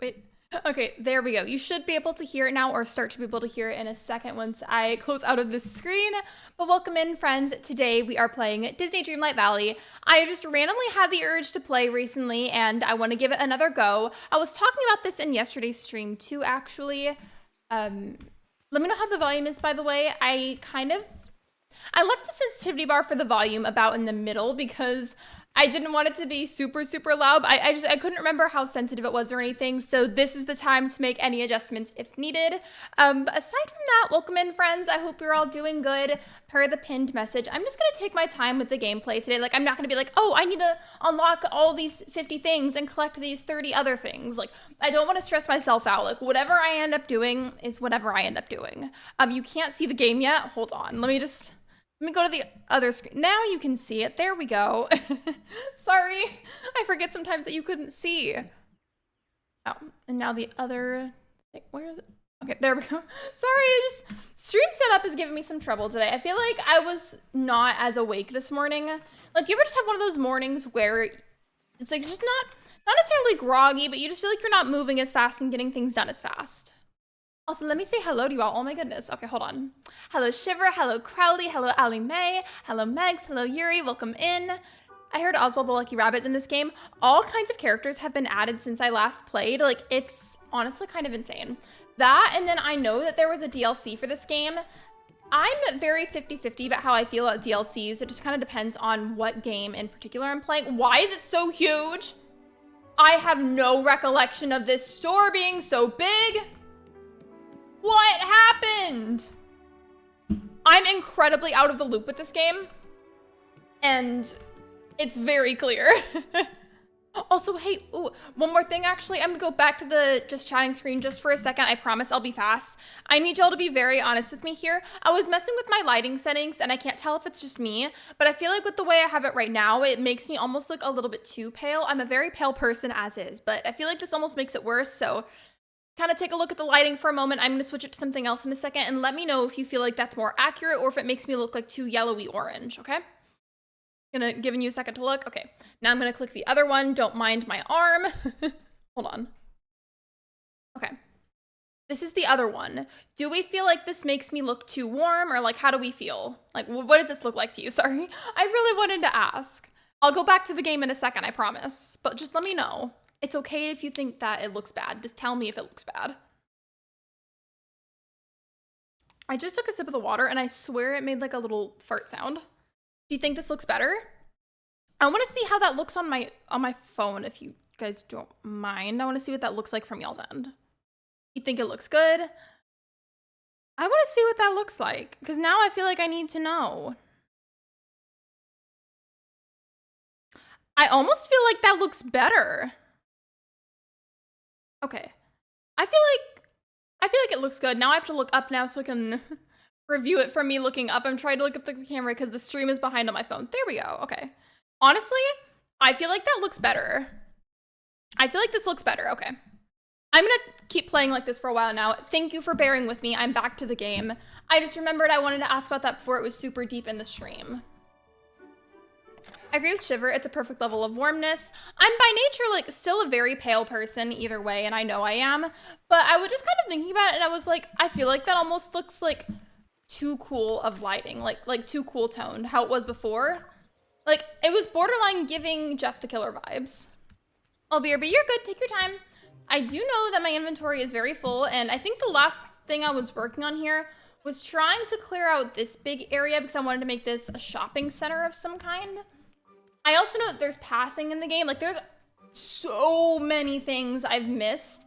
Wait. Okay, there we go. You should be able to hear it now, or start to be able to hear it in a second once I close out of this screen. But welcome in, friends. Today we are playing Disney Dreamlight Valley. I just randomly had the urge to play recently, and I want to give it another go. I was talking about this in yesterday's stream too, actually. Let me know how the volume is, by the way. I left the sensitivity bar for the volume about in the middle because I didn't want it to be super, super loud. I couldn't remember how sensitive it was or anything. So this is the time to make any adjustments if needed. But aside from that, welcome in, friends. I hope you're all doing good per the pinned message. I'm just going to take my time with the gameplay today. Like, I'm not going to be like, oh, I need to unlock all these 50 things and collect these 30 other things. Like, I don't want to stress myself out. Like, whatever I end up doing is whatever I end up doing. You can't see the game yet. Hold on. Let me go to the other screen. Now you can see it. There we go. Sorry. I forget sometimes that you couldn't see. Oh, and now the other thing. Where is it? Okay, there we go. Sorry, stream setup is giving me some trouble today. I feel like I was not as awake this morning. Like, you ever just have one of those mornings where it's like just not necessarily groggy, but you just feel like you're not moving as fast and getting things done as fast. Also, let me say hello to you all. Oh my goodness. Okay, hold on. Hello, Shiver. Hello, Crowley. Hello, Allie Mae. Hello, Megs. Hello, Yuri. Welcome in. I heard Oswald the Lucky Rabbit's in this game. All kinds of characters have been added since I last played. Like, it's honestly kind of insane. That, and then I know that there was a DLC for this game. I'm very 50-50 about how I feel about DLCs. It just kind of depends on what game in particular I'm playing. Why is it so huge? I have no recollection of this store being so big. What happened? I'm incredibly out of the loop with this game, and it's very clear. Also, hey, ooh, one more thing, actually. I'm gonna go back to the just chatting screen just for a second. I promise I'll be fast. I need y'all to be very honest with me here. I was messing with my lighting settings, and I can't tell if it's just me, but I feel like with the way I have it right now, it makes me almost look a little bit too pale. I'm a very pale person as is, but I feel like this almost makes it worse, so kind of take a look at the lighting for a moment. I'm going to switch it to something else in a second, and let me know if you feel like that's more accurate or if it makes me look like too yellowy orange, okay? Giving you a second to look. Okay, now I'm going to click the other one. Don't mind my arm. Hold on. Okay. This is the other one. Do we feel like this makes me look too warm, or like how do we feel? Like, what does this look like to you? Sorry. I really wanted to ask. I'll go back to the game in a second, I promise. But just let me know. It's okay if you think that it looks bad. Just tell me if it looks bad. I just took a sip of the water and I swear it made like a little fart sound. Do you think this looks better? I want to see how that looks on my phone, if you guys don't mind. I want to see what that looks like from y'all's end. You think it looks good? I want to see what that looks like, because now I feel like I need to know. I almost feel like that looks better. Okay. I feel like it looks good. Now I have to look up now so I can review it from me looking up. I'm trying to look at the camera because the stream is behind on my phone. There we go. Okay. Honestly, I feel like that looks better. I feel like this looks better. Okay. I'm going to keep playing like this for a while now. Thank you for bearing with me. I'm back to the game. I just remembered I wanted to ask about that before it was super deep in the stream. I agree with Shiver. It's a perfect level of warmness. I'm by nature like still a very pale person either way, and I know I am, but I was just kind of thinking about it and I was like, I feel like that almost looks like too cool of lighting, like too cool toned, how it was before. Like, it was borderline giving Jeff the Killer vibes. Albeit, but you're good, take your time. I do know that my inventory is very full, and I think the last thing I was working on here was trying to clear out this big area because I wanted to make this a shopping center of some kind. I also know that there's pathing in the game. Like, there's so many things I've missed,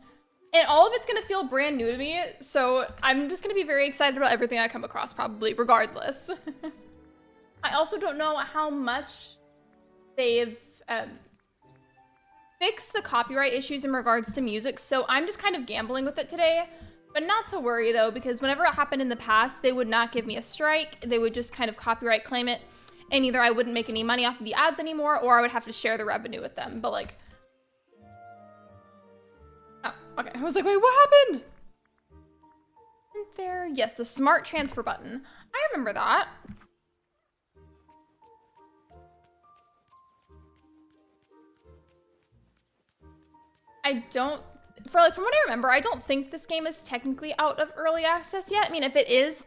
and all of it's gonna feel brand new to me, so I'm just gonna be very excited about everything I come across, probably, regardless. I also don't know how much they've fixed the copyright issues in regards to music, so I'm just kind of gambling with it today. But not to worry, though, because whenever it happened in the past, they would not give me a strike. They would just kind of copyright claim it. And either I wouldn't make any money off of the ads anymore, or I would have to share the revenue with them. But like, oh, okay. I was like, wait, what happened? Isn't there? Yes, the smart transfer button. I remember that. I don't from what I remember, I don't think this game is technically out of early access yet. I mean, if it is,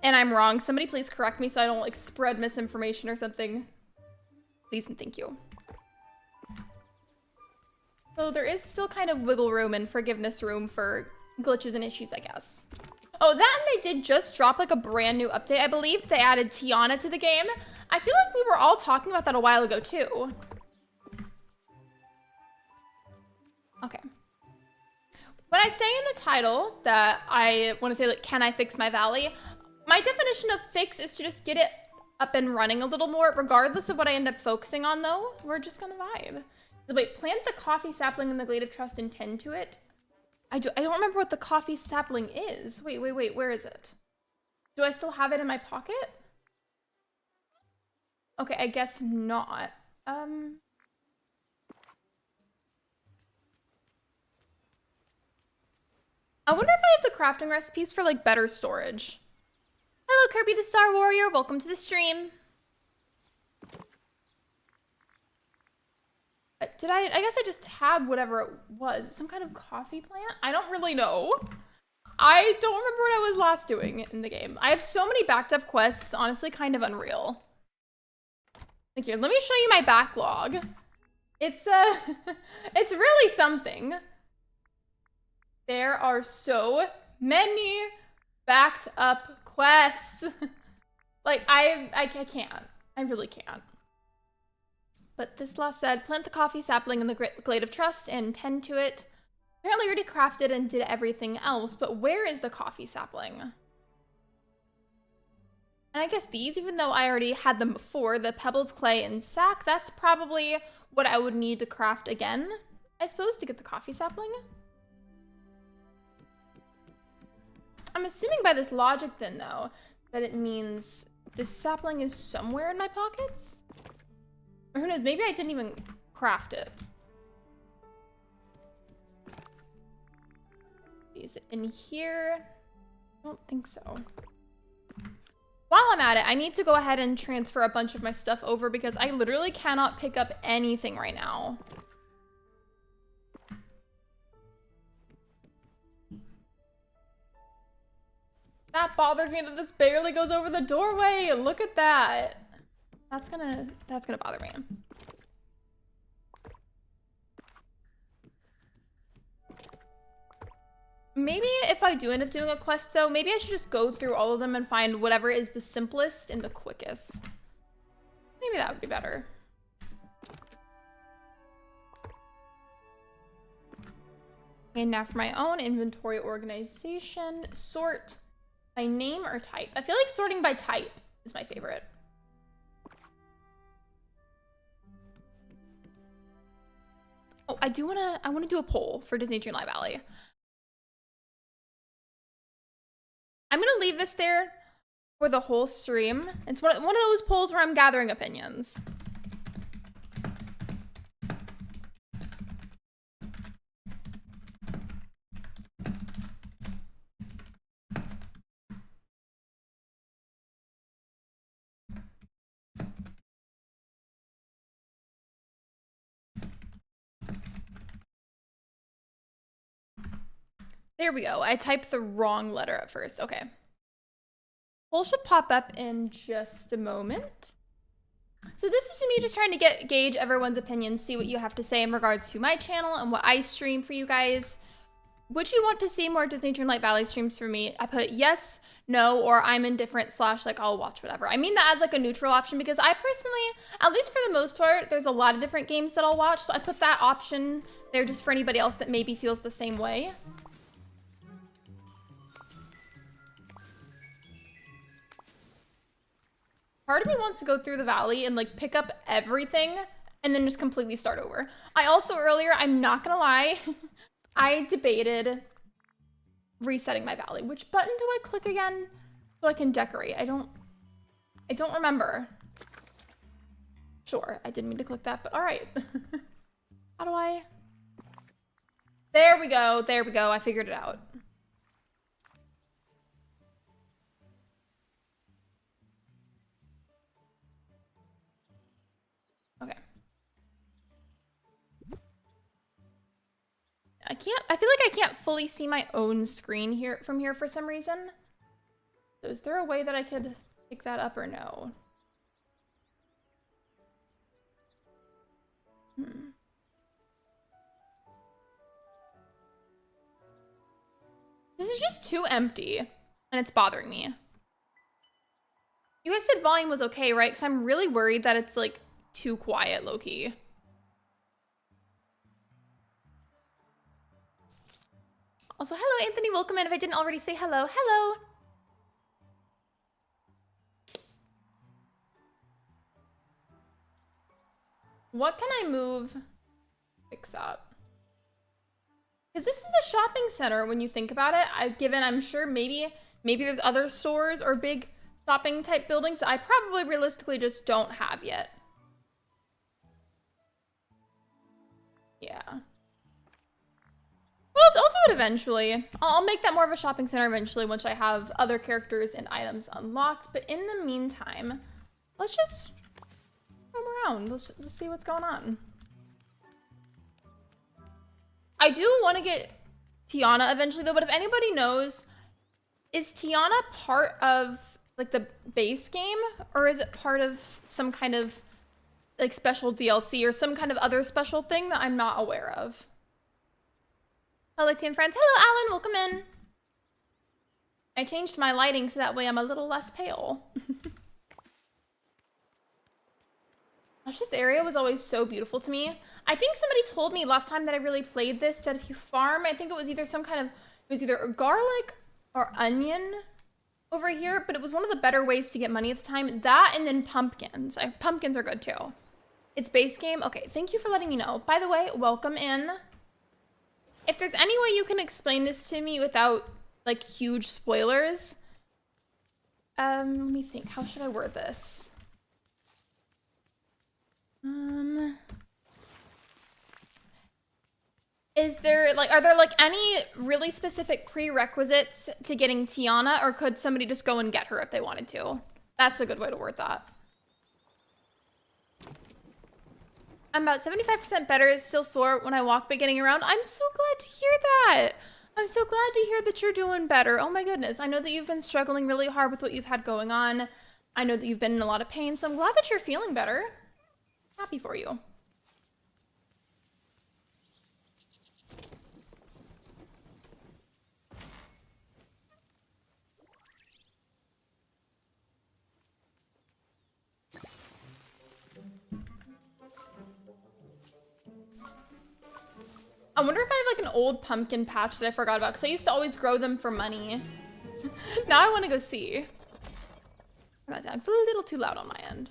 and I'm wrong, somebody please correct me so I don't like spread misinformation or something. Please and thank you. So there is still kind of wiggle room and forgiveness room for glitches and issues, I guess. Oh, that and they did just drop like a brand new update. I believe they added Tiana to the game. I feel like we were all talking about that a while ago too. Okay. When I say in the title that I want to say like, can I fix my valley? My definition of fix is to just get it up and running a little more, regardless of what I end up focusing on though. We're just gonna vibe. So wait, plant the coffee sapling in the glade of trust and tend to it. I don't remember what the coffee sapling is. Wait, where is it? Do I still have it in my pocket? Okay, I guess not. I wonder if I have the crafting recipes for like better storage. Hello, Kirby the Star Warrior. Welcome to the stream. I guess I just had whatever it was. Some kind of coffee plant? I don't really know. I don't remember what I was last doing in the game. I have so many backed up quests. It's honestly kind of unreal. Thank you. Let me show you my backlog. It's it's really something. There are so many backed up quests. Like I can't. I really can't. But this last said, plant the coffee sapling in the glade of trust and tend to it. Apparently already crafted and did everything else, but where is the coffee sapling? And I guess these, even though I already had them before, the pebbles, clay, and sack, that's probably what I would need to craft again, I suppose, to get the coffee sapling. I'm assuming by this logic then, though, that it means this sapling is somewhere in my pockets? Or who knows, maybe I didn't even craft it. Is it in here? I don't think so. While I'm at it, I need to go ahead and transfer a bunch of my stuff over because I literally cannot pick up anything right now. That bothers me that this barely goes over the doorway. Look at that. That's gonna bother me. Maybe if I do end up doing a quest though, maybe I should just go through all of them and find whatever is the simplest and the quickest. Maybe that would be better. And now for my own inventory organization, sort by name or type. I feel like sorting by type is my favorite. Oh, I wanna do a poll for Disney Dreamlight Valley. I'm gonna leave this there for the whole stream. It's one of those polls where I'm gathering opinions. There we go. I typed the wrong letter at first. Okay. Poll should pop up in just a moment. So this is me just trying to gauge everyone's opinions, see what you have to say in regards to my channel and what I stream for you guys. Would you want to see more Disney Dreamlight Valley streams for me? I put yes, no, or I'm indifferent / like I'll watch whatever. I mean that as like a neutral option because I personally, at least for the most part, there's a lot of different games that I'll watch. So I put that option there just for anybody else that maybe feels the same way. Part of me wants to go through the valley and like pick up everything and then just completely start over. I also earlier, I'm not gonna lie, I debated resetting my valley. Which button do I click again so I can decorate? I don't remember. Sure, I didn't mean to click that, but all right. How do I? There we go, I figured it out. Okay. I feel like I can't fully see my own screen here from here for some reason. So is there a way that I could pick that up or no? This is just too empty, and it's bothering me. You guys said volume was okay, right? Because I'm really worried that it's like too quiet, low-key. Also, hello, Anthony. Welcome in. If I didn't already say hello, hello. What can I move? Fix that. Because this is a shopping center when you think about it. Given I'm sure maybe there's other stores or big shopping type buildings that I probably realistically just don't have yet. Yeah. Well, I'll do it eventually. I'll make that more of a shopping center eventually once I have other characters and items unlocked. But in the meantime, let's just roam around. Let's see what's going on. I do want to get Tiana eventually though, but if anybody knows, is Tiana part of like the base game, or is it part of some kind of like special DLC or some kind of other special thing that I'm not aware of? Hello, Lexi and friends. Hello, Alan. Welcome in. I changed my lighting so that way I'm a little less pale. Gosh, this area was always so beautiful to me. I think somebody told me last time that I really played this that if you farm, I think it was either either garlic or onion over here, but it was one of the better ways to get money at the time. That and then pumpkins. Pumpkins are good too. It's base game. Okay, thank you for letting me know. By the way, welcome in. If there's any way you can explain this to me without like huge spoilers, let me think. How should I word this? Are there like any really specific prerequisites to getting Tiana, or could somebody just go and get her if they wanted to? That's a good way to word that. I'm about 75% better. It's still sore when I walk, but getting around. I'm so glad to hear that. I'm so glad to hear that you're doing better. Oh my goodness. I know that you've been struggling really hard with what you've had going on. I know that you've been in a lot of pain, so I'm glad that you're feeling better. Happy for you. I wonder if I have like an old pumpkin patch that I forgot about, because I used to always grow them for money. Now I want to go see. Turn that down. It's a little too loud on my end.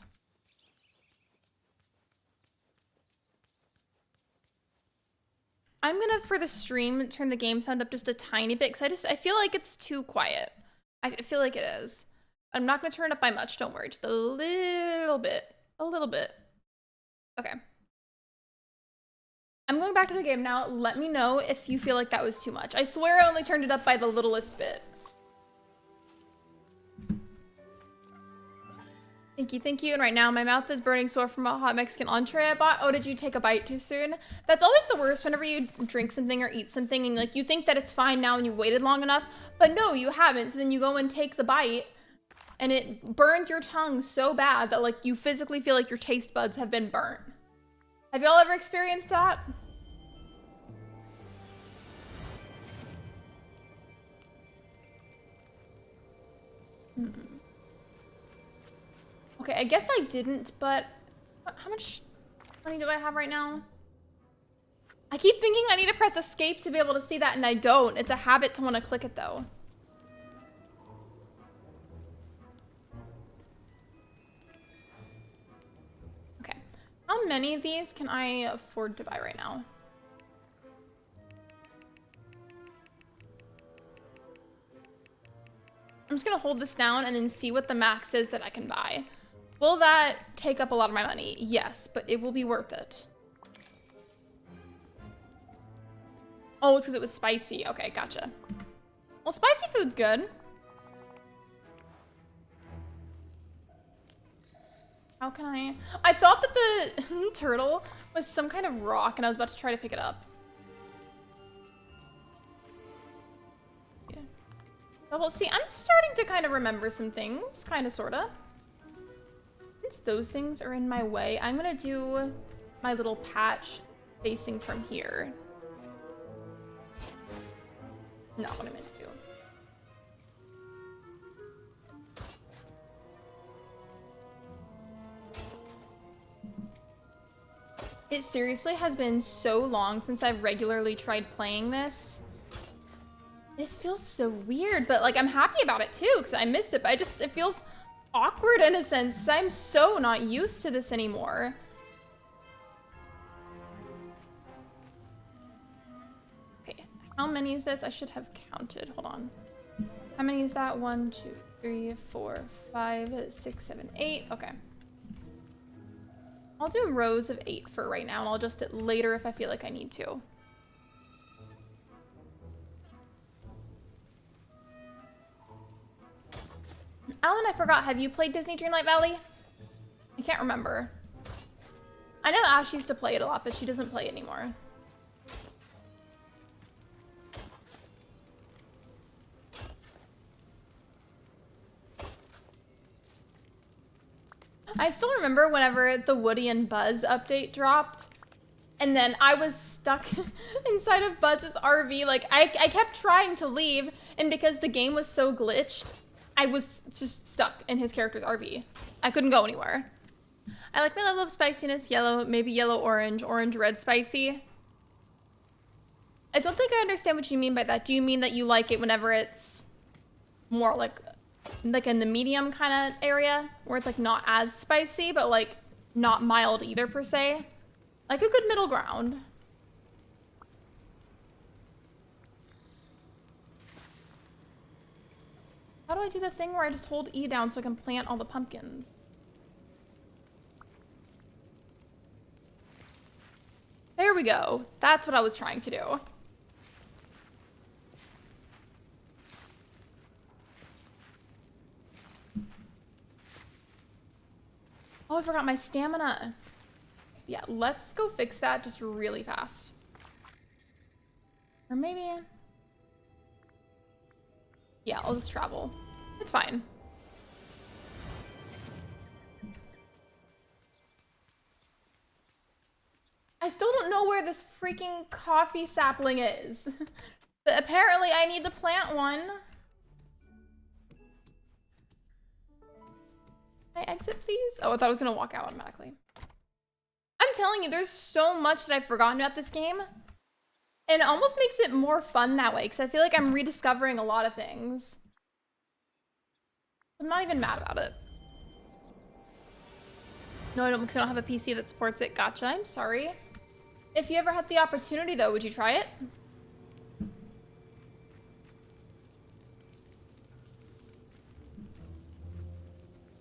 I'm gonna, for the stream, turn the game sound up just a tiny bit, because I feel like it's too quiet. I feel like it is. I'm not gonna turn it up by much, don't worry. Just a little bit. A little bit. Okay. I'm going back to the game now. Let me know if you feel like that was too much. I swear I only turned it up by the littlest bit. Thank you. And right now my mouth is burning sore from a hot Mexican entree I bought. Oh, did you take a bite too soon? That's always the worst whenever you drink something or eat something and like you think that it's fine now and you waited long enough, but no, you haven't. So then you go and take the bite and it burns your tongue so bad that like you physically feel like your taste buds have been burnt. Have y'all ever experienced that? Okay, I guess I didn't, but how much money do I have right now? I keep thinking I need to press escape to be able to see that, and I don't. It's a habit to want to click it, though. Okay. How many of these can I afford to buy right now? I'm just going to hold this down and then see what the max is that I can buy. Will that take up a lot of my money? Yes, but it will be worth it. Oh, it's because it was spicy. Okay, gotcha. Well, spicy food's good. How can I thought that the turtle was some kind of rock and I was about to try to pick it up. But we'll see. I'm starting to kind of remember some things, kind of, sort of. Since those things are in my way, I'm gonna do my little patch facing from here. Not what I meant to do. It seriously has been so long since I've regularly tried playing this. This feels so weird, but like I'm happy about it too because I missed it, but it feels awkward in a sense because I'm so not used to this anymore. Okay, how many is this? I should have counted. Hold on. How many is that? 1, 2, 3, 4, 5, 6, 7, 8. Okay. I'll do rows of 8 for right now, and I'll adjust it later if I feel like I need to. Alan, I forgot, have you played Disney Dreamlight Valley? I can't remember. I know Ash used to play it a lot, but she doesn't play it anymore. I still remember whenever the Woody and Buzz update dropped, and then I was stuck inside of Buzz's RV. Like, I kept trying to leave, and because the game was so glitched, I was just stuck in his character's RV. I couldn't go anywhere. I like my level of spiciness, yellow, maybe yellow, orange, orange, red, spicy. I don't think I understand what you mean by that. Do you mean that you like it whenever it's more like in the medium kind of area where it's like not as spicy but like not mild either per se, like a good middle ground? How do I do the thing where I just hold E down so I can plant all the pumpkins? There we go. That's what I was trying to do. Oh, I forgot my stamina. Yeah, let's go fix that just really fast. Or maybe... yeah, I'll just travel. It's fine. I still don't know where this freaking coffee sapling is. But apparently I need to plant one. Can I exit, please? Oh, I thought I was gonna walk out automatically. I'm telling you, there's so much that I've forgotten about this game. And it almost makes it more fun that way, because I feel like I'm rediscovering a lot of things. I'm not even mad about it. No, I don't, because I don't have a PC that supports it. Gotcha, I'm sorry. If you ever had the opportunity, though, would you try it?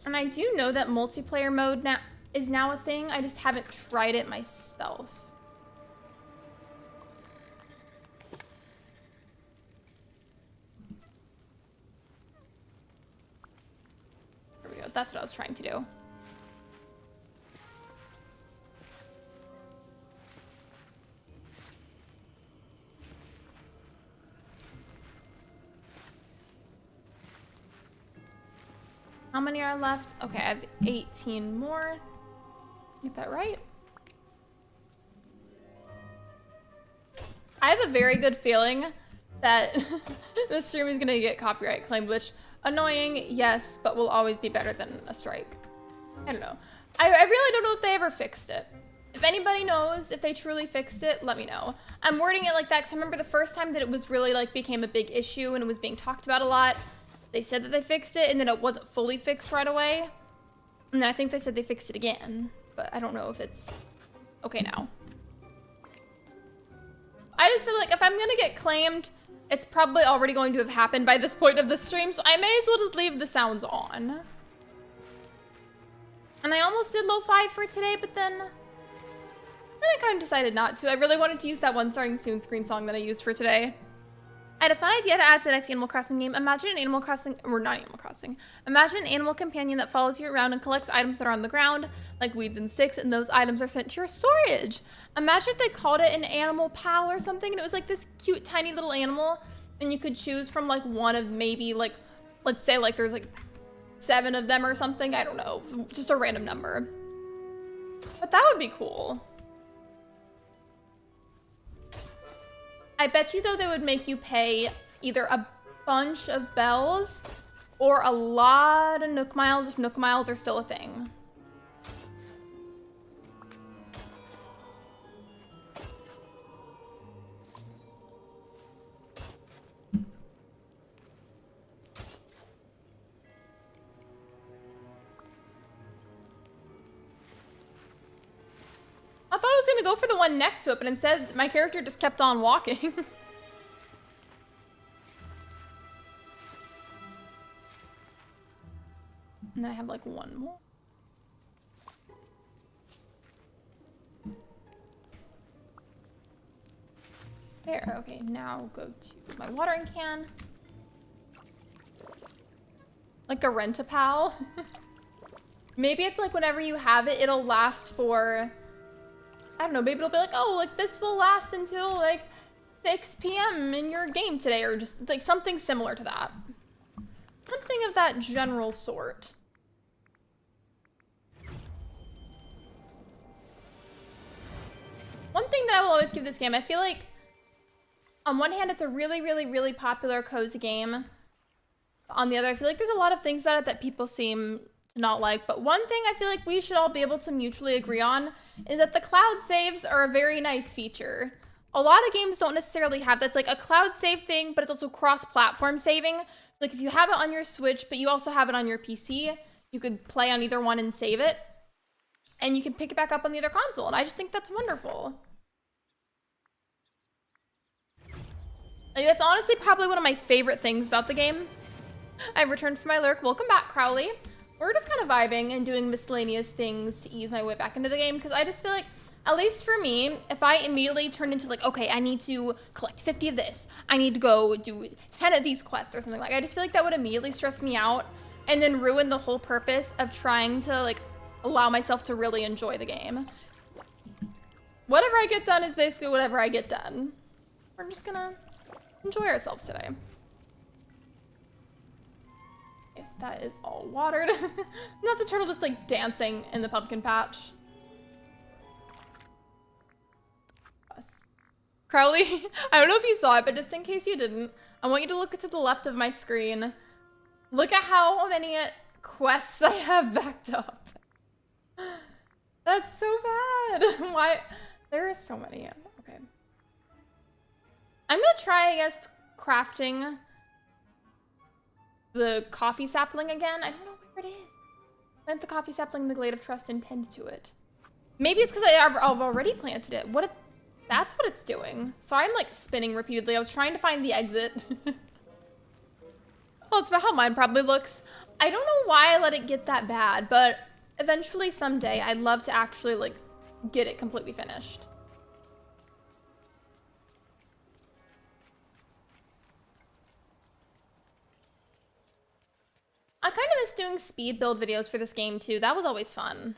And I do know that multiplayer mode is now a thing. I just haven't tried it myself. There we go. That's what I was trying to do. How many are left? Okay, I have 18 more. Get that right. I have a very good feeling that this stream is gonna get copyright claimed, which, annoying, yes, but will always be better than a strike. I don't know. I really don't know if they ever fixed it. If anybody knows if they truly fixed it, let me know. I'm wording it like that because I remember the first time that it was really like became a big issue and it was being talked about a lot. They said that they fixed it and then it wasn't fully fixed right away. And then I think they said they fixed it again, but I don't know if it's okay now. I just feel like if I'm gonna get claimed, it's probably already going to have happened by this point of the stream, so I may as well just leave the sounds on. And I almost did lo-fi for today, but then I kind of decided not to. I really wanted to use that one starting soon screen song that I used for today. I had a fun idea to add to the next Animal Crossing game. Imagine an Animal Crossing, or not Animal Crossing. Imagine an animal companion that follows you around and collects items that are on the ground, like weeds and sticks, and those items are sent to your storage. Imagine if they called it an animal pal or something, and it was like this cute, tiny little animal And you could choose from like one of maybe like, let's say like there's like 7 of them or something. I don't know, just a random number. But that would be cool. I bet you though they would make you pay either a bunch of bells or a lot of Nook Miles if Nook Miles are still a thing. I thought I was gonna go for the one next to it, but instead my character just kept on walking. And then I have like one more. There, okay, now go to my watering can. Like a rent-a-pal. Maybe it's like whenever you have it, it'll last for, I don't know, maybe it'll be like, oh, like this will last until like 6 p.m. in your game today, or just like something similar to that. Something of that general sort. One thing that I will always give this game, I feel like on one hand, it's a really, really, really popular cozy game. On the other, I feel like there's a lot of things about it that people seem to not like. But one thing I feel like we should all be able to mutually agree on is that the cloud saves are a very nice feature. A lot of games don't necessarily have that's like a cloud save thing, but it's also cross-platform saving. So like if you have it on your Switch, but you also have it on your PC, you could play on either one and save it. And you can pick it back up on the other console. And I just think that's wonderful. Like, that's honestly probably one of my favorite things about the game. I've returned from my lurk. Welcome back, Crowley. We're just kind of vibing and doing miscellaneous things to ease my way back into the game, because I just feel like, at least for me, if I immediately turn into like, okay, I need to collect 50 of this, I need to go do 10 of these quests or something, like I just feel like that would immediately stress me out and then ruin the whole purpose of trying to like allow myself to really enjoy the game. Whatever I get done is basically whatever I get done. We're just gonna enjoy ourselves today. If that is all watered. Not the turtle just like dancing in the pumpkin patch. Yes. Crowley, I don't know if you saw it, but just in case you didn't, I want you to look to the left of my screen. Look at how many quests I have backed up. That's so bad. Why? There are so many. Okay. I'm gonna try, I guess, crafting the coffee sapling again. I don't know where it is. Plant the coffee sapling, the glade of trust, and tend to it. Maybe it's because I've already planted it. What if that's what it's doing? Sorry, I'm like spinning repeatedly. I was trying to find the exit. Well, it's about how mine probably looks. I don't know why I let it get that bad, but eventually someday I'd love to actually like get it completely finished. I kind of miss doing speed build videos for this game too. That was always fun.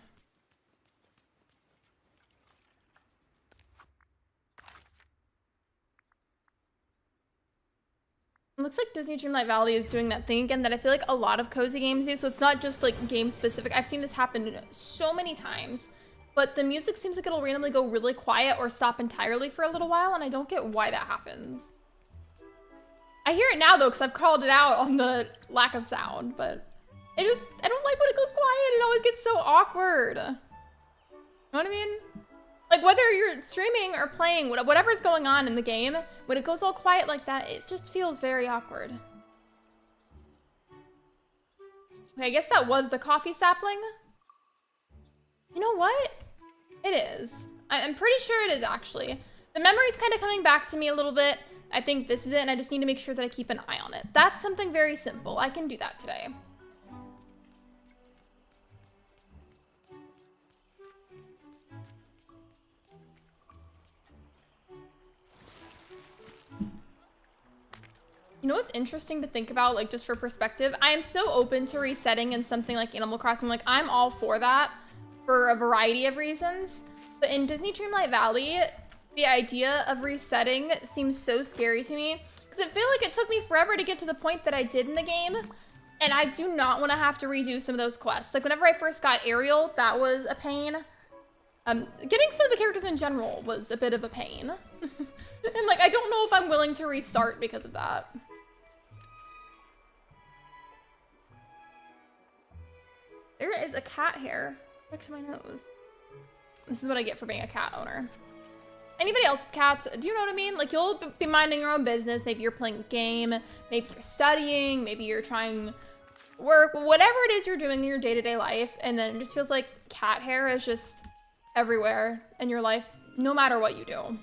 It looks like Disney Dreamlight Valley is doing that thing again that I feel like a lot of cozy games do. So it's not just like game specific. I've seen this happen so many times, but the music seems like it'll randomly go really quiet or stop entirely for a little while. And I don't get why that happens. I hear it now though, because I've called it out on the lack of sound, but I don't like when it goes quiet. It always gets so awkward. You know what I mean? Like whether you're streaming or playing, whatever's going on in the game, when it goes all quiet like that, it just feels very awkward. Okay, I guess that was the coffee sapling. You know what? It is. I'm pretty sure it is actually. The memory's kind of coming back to me a little bit. I think this is it, and I just need to make sure that I keep an eye on it. That's something very simple. I can do that today. You know what's interesting to think about, like just for perspective? I am so open to resetting in something like Animal Crossing. Like I'm all for that for a variety of reasons. But in Disney Dreamlight Valley, the idea of resetting seems so scary to me. Because Because I feel like it took me forever to get to the point that I did in the game. And I do not want to have to redo some of those quests. Like whenever I first got Ariel, that was a pain. Getting some of the characters in general was a bit of a pain. And like, I don't know if I'm willing to restart because of that. There is a cat hair stuck to my nose. This is what I get for being a cat owner. Anybody else with cats, do you know what I mean? Like you'll be minding your own business. Maybe you're playing a game, maybe you're studying, maybe you're trying work, whatever it is you're doing in your day-to-day life. And then it just feels like cat hair is just everywhere in your life, no matter what you do.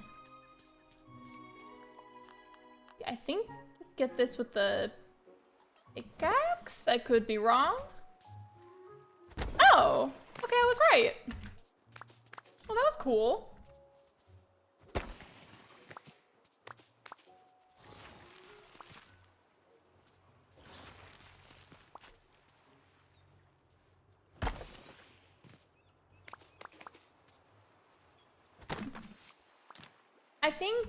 I think get this with the pickaxe. I could be wrong. Oh, okay, I was right. Well, that was cool. I think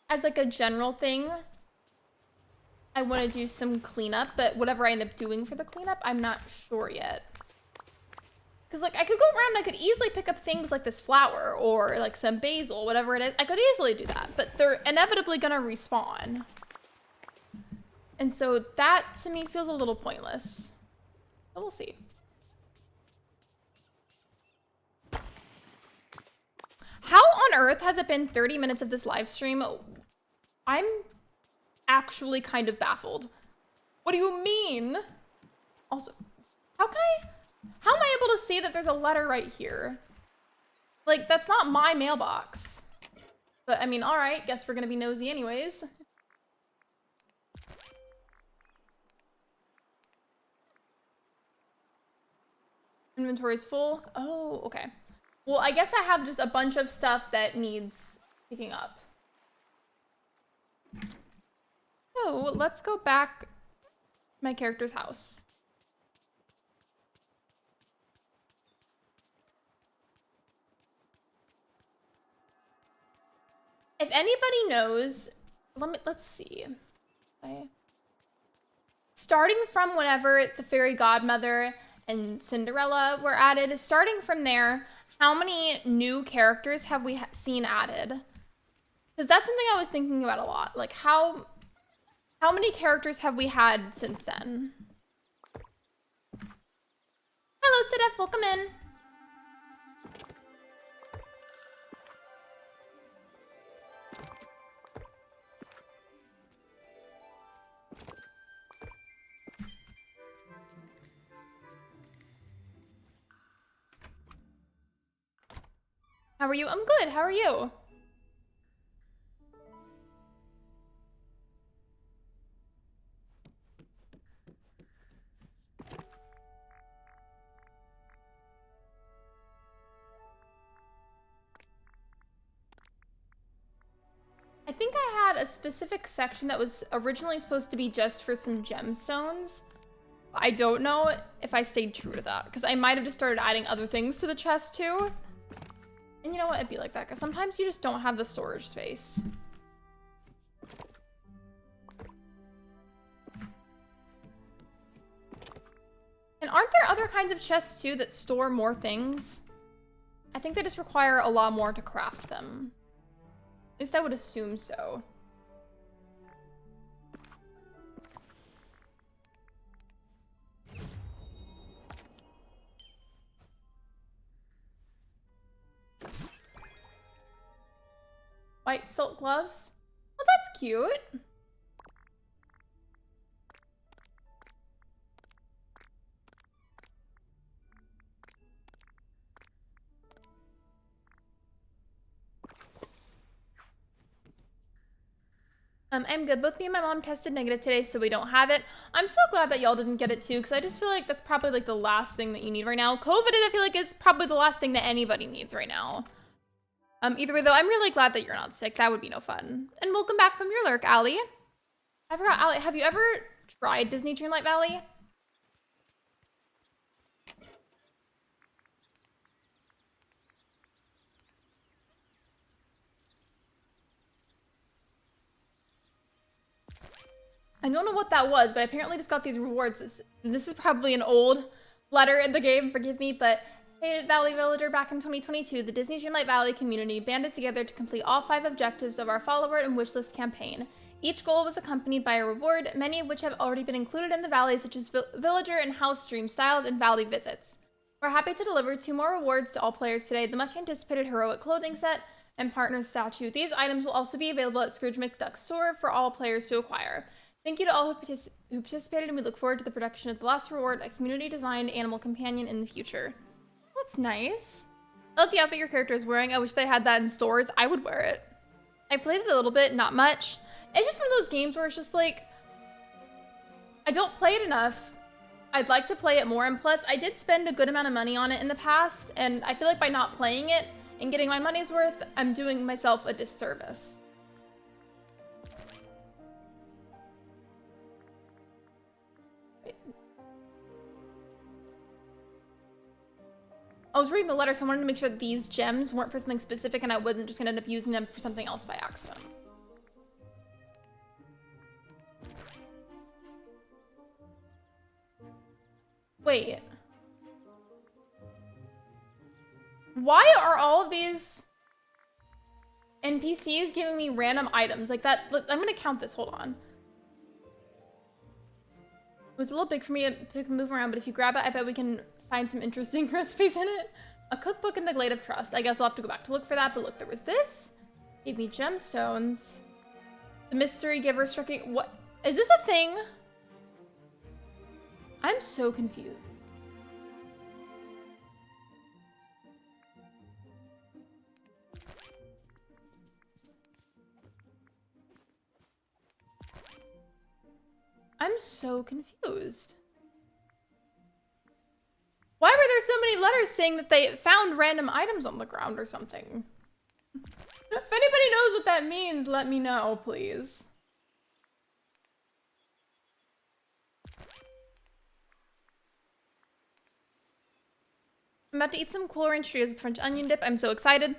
as like a general thing, I want to do some cleanup, but whatever I end up doing for the cleanup, I'm not sure yet. Because like I could go around and I could easily pick up things like this flower or like some basil, whatever it is. I could easily do that, but they're inevitably gonna respawn. And so that to me feels a little pointless. But we'll see. How on earth has it been 30 minutes of this live stream? I'm actually kind of baffled. What do you mean? Also, how am I able to see that there's a letter right here? Like, that's not my mailbox. But I mean, all right, guess we're gonna be nosy anyways. Inventory's full. Oh, okay. Well, I guess I have just a bunch of stuff that needs picking up. So let's go back to my character's house. If anybody knows, let's see. Starting from whenever the fairy godmother and Cinderella were added, starting from there, how many new characters have we seen added? Because that's something I was thinking about a lot. Like how many characters have we had since then? Hello, Sidef, welcome in. How are you? I'm good. How are you? I think I had a specific section that was originally supposed to be just for some gemstones. I don't know if I stayed true to that because I might have just started adding other things to the chest too. And you know what? It'd be like that because sometimes you just don't have the storage space. And aren't there other kinds of chests too that store more things? I think they just require a lot more to craft them. At least I would assume so. White silk gloves? Well, that's cute. I'm good. Both me and my mom tested negative today, so we don't have it. I'm so glad that y'all didn't get it too, because I just feel like that's probably like the last thing that you need right now. COVID, I feel like, is probably the last thing that anybody needs right now. Either way, though, I'm really glad that you're not sick. That would be no fun. And welcome back from your lurk, Allie. I forgot, Allie, have you ever tried Disney Dreamlight Valley? I don't know what that was, but I apparently just got these rewards. This is probably an old letter in the game, forgive me, but hey, Valley Villager, back in 2022, the Disney Dreamlight Valley community banded together to complete all 5 objectives of our follower and wishlist campaign. Each goal was accompanied by a reward, many of which have already been included in the valley, such as villager and house dream styles and valley visits. We're happy to deliver 2 more rewards to all players today, the much anticipated heroic clothing set and partner statue. These items will also be available at Scrooge McDuck's store for all players to acquire. Thank you to all who participated, and we look forward to the production of the last reward, a community-designed animal companion in the future. That's nice. I love the outfit your character is wearing. I wish they had that in stores. I would wear it. I played it a little bit, not much. It's just one of those games where it's just like, I don't play it enough. I'd like to play it more, and plus, I did spend a good amount of money on it in the past, and I feel like by not playing it and getting my money's worth, I'm doing myself a disservice. I was reading the letter, so I wanted to make sure that these gems weren't for something specific and I wasn't just gonna end up using them for something else by accident. Wait. Why are all of these NPCs giving me random items like that? I'm gonna count this, hold on. It was a little big for me to move around, but if you grab it, I bet we can find some interesting recipes in it. A cookbook in the Glade of Trust. I guess I'll have to go back to look for that, but look, there was this. Gave me gemstones. The mystery giver striking. What? Is this a thing? I'm so confused. I'm so confused. Why were there so many letters saying that they found random items on the ground or something? If anybody knows what that means, let me know, please. I'm about to eat some Cool Ranch Doritos with French onion dip. I'm so excited.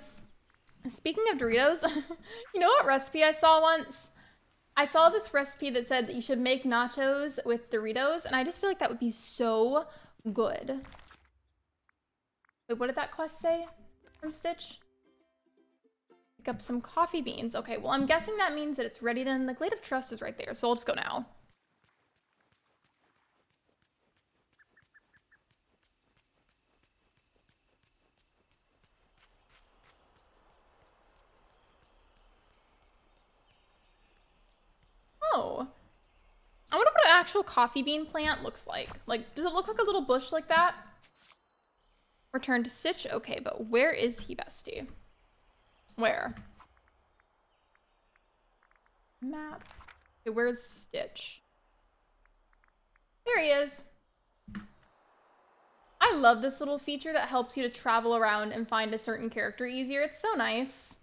Speaking of Doritos, you know what recipe I saw once? I saw this recipe that said that you should make nachos with Doritos, and I just feel like that would be so good. Wait, what did that quest say from Stitch? Pick up some coffee beans. Okay, well, I'm guessing that means that it's ready then. The Glade of Trust is right there, so I'll just go now. Oh. I wonder what an actual coffee bean plant looks like. Like, does it look like a little bush like that? Return to Stitch. Okay, but where is he, bestie? Where? Map. Okay, where's Stitch? There he is. I love this little feature that helps you to travel around and find a certain character easier. It's so nice.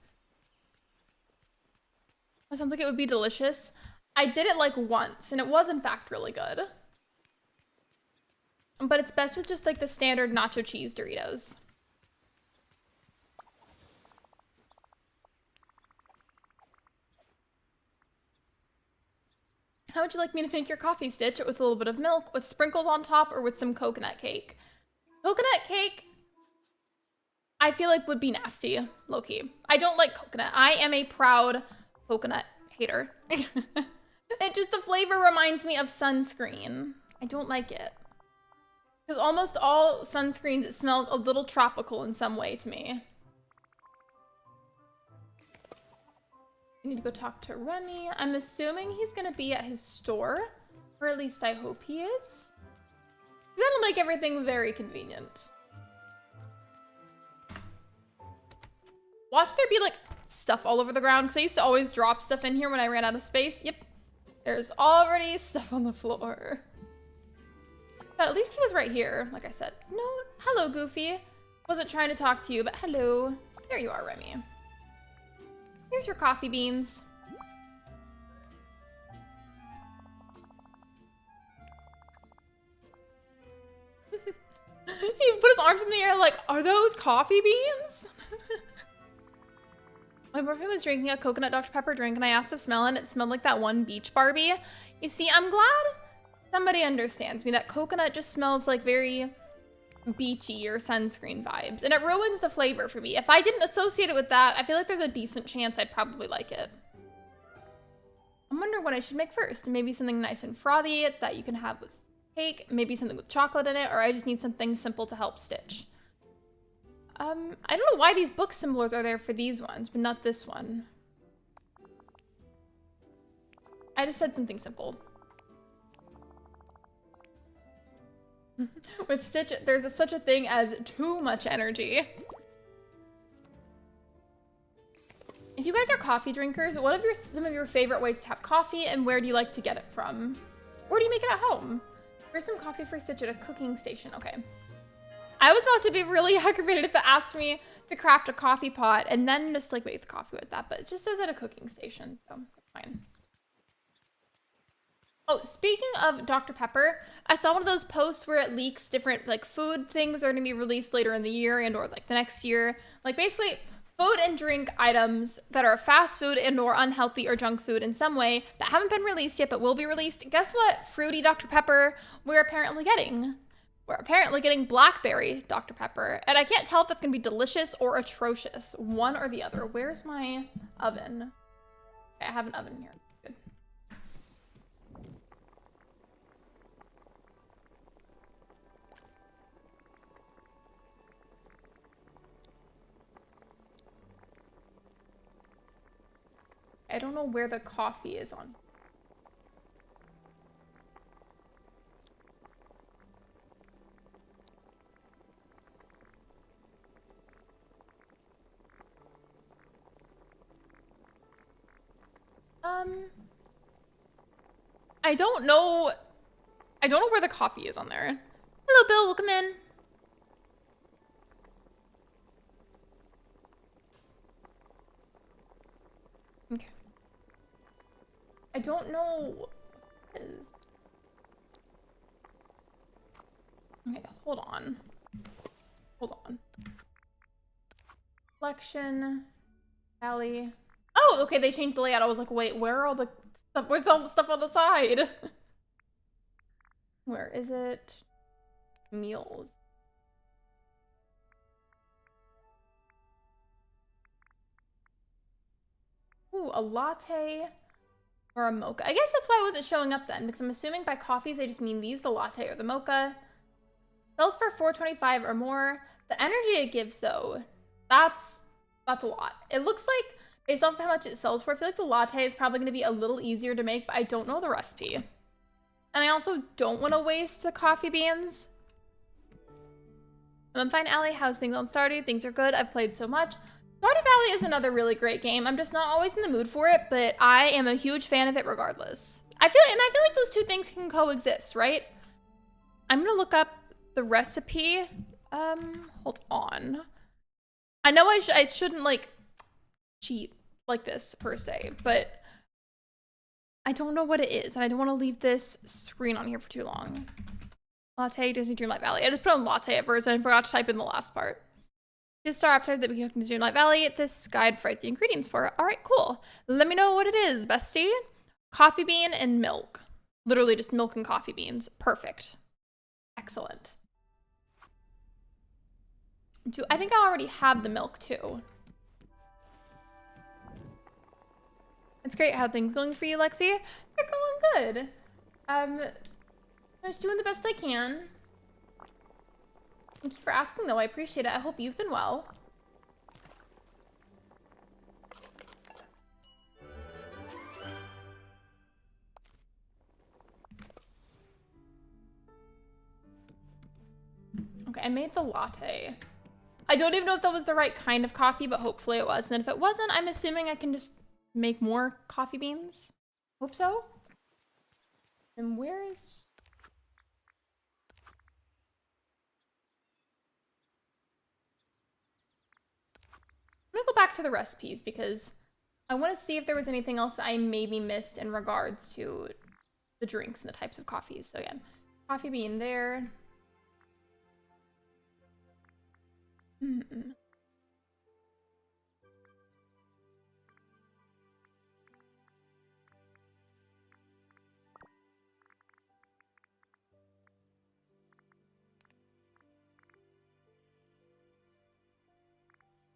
That sounds like it would be delicious. I did it like once, and it was in fact really good. But it's best with just like the standard nacho cheese Doritos. How would you like me to make your coffee, Stitch? With a little bit of milk, with sprinkles on top, or with some coconut cake? Coconut cake, I feel like would be nasty, low-key. I don't like coconut. I am a proud coconut hater. It just, the flavor reminds me of sunscreen. I don't like it. Because almost all sunscreens smell a little tropical in some way to me. I need to go talk to Remy. I'm assuming he's going to be at his store. Or at least I hope he is. That'll make everything very convenient. Watch there be like stuff all over the ground. Because I used to always drop stuff in here when I ran out of space. Yep. There's already stuff on the floor. But at least he was right here, like I said. No, hello, Goofy. Wasn't trying to talk to you, but hello. There you are, Remy. Here's your coffee beans. He put his arms in the air like, are those coffee beans? My boyfriend was drinking a coconut Dr. Pepper drink and I asked to smell it and it smelled like that one beach Barbie. You see, I'm glad somebody understands me. That coconut just smells like very beachy or sunscreen vibes. And it ruins the flavor for me. If I didn't associate it with that, I feel like there's a decent chance I'd probably like it. I'm wondering what I should make first. Maybe something nice and frothy that you can have with cake. Maybe something with chocolate in it. Or I just need something simple to help stitch. I don't know why these book symbols are there for these ones, but not this one. I just said something simple. With Stitch, there's such a thing as too much energy. If you guys are coffee drinkers, what are some of your favorite ways to have coffee and where do you like to get it from? Or do you make it at home? Here's some coffee for Stitch at a cooking station. Okay. I was about to be really aggravated if it asked me to craft a coffee pot and then just like make the coffee with that, but it just says at a cooking station, so it's fine. Oh, speaking of Dr. Pepper, I saw one of those posts where it leaks different like food things are going to be released later in the year and or like the next year. Like basically food and drink items that are fast food and or unhealthy or junk food in some way that haven't been released yet but will be released. Guess what? Fruity Dr. Pepper we're apparently getting. We're apparently getting blackberry Dr. Pepper. And I can't tell if that's going to be delicious or atrocious. One or the other. Where's my oven? Okay, I have an oven here. Good. I don't know where the coffee is on. I don't know where the coffee is on there. Hello, Bill, welcome in. Okay. I don't know what it is. Okay, hold on. Hold on. Collection, Valley. Oh, okay, they changed the layout. I was like, wait, where are all the stuff? Where's all the stuff on the side? Where is it? Meals. Ooh, a latte or a mocha. I guess that's why it wasn't showing up then, because I'm assuming by coffees they just mean these, the latte or the mocha. Sells for $4.25 or more. The energy it gives though, that's a lot. It looks like, based off of how much it sells for, I feel like the latte is probably going to be a little easier to make, but I don't know the recipe. And I also don't want to waste the coffee beans. I'm fine, Allie. How's things on Stardew? Things are good. I've played so much. Stardew Valley is another really great game. I'm just not always in the mood for it, but I am a huge fan of it regardless. I feel like those two things can coexist, right? I'm going to look up the recipe. Hold on. I know I shouldn't like cheat like this per se, but I don't know what it is, and I don't want to leave this screen on here for too long. Latte, Disney Dreamlight Valley. I just put on latte at first and I forgot to type in the last part. Just our appetite that we cooked in Dreamlight Valley. This guide provides the ingredients for it. All right, cool. Let me know what it is, bestie. Coffee bean and milk. Literally just milk and coffee beans. Perfect. Excellent. I think I already have the milk too. It's great. How things going for you, Lexi? They're going good. I'm just doing the best I can. Thank you for asking, though. I appreciate it. I hope you've been well. Okay, I made the latte. I don't even know if that was the right kind of coffee, but hopefully it was. And if it wasn't, I'm assuming I can just make more coffee beans. Hope so. And where is... I'm gonna go back to the recipes because I want to see if there was anything else that I maybe missed in regards to the drinks and the types of coffees. So again, coffee bean there.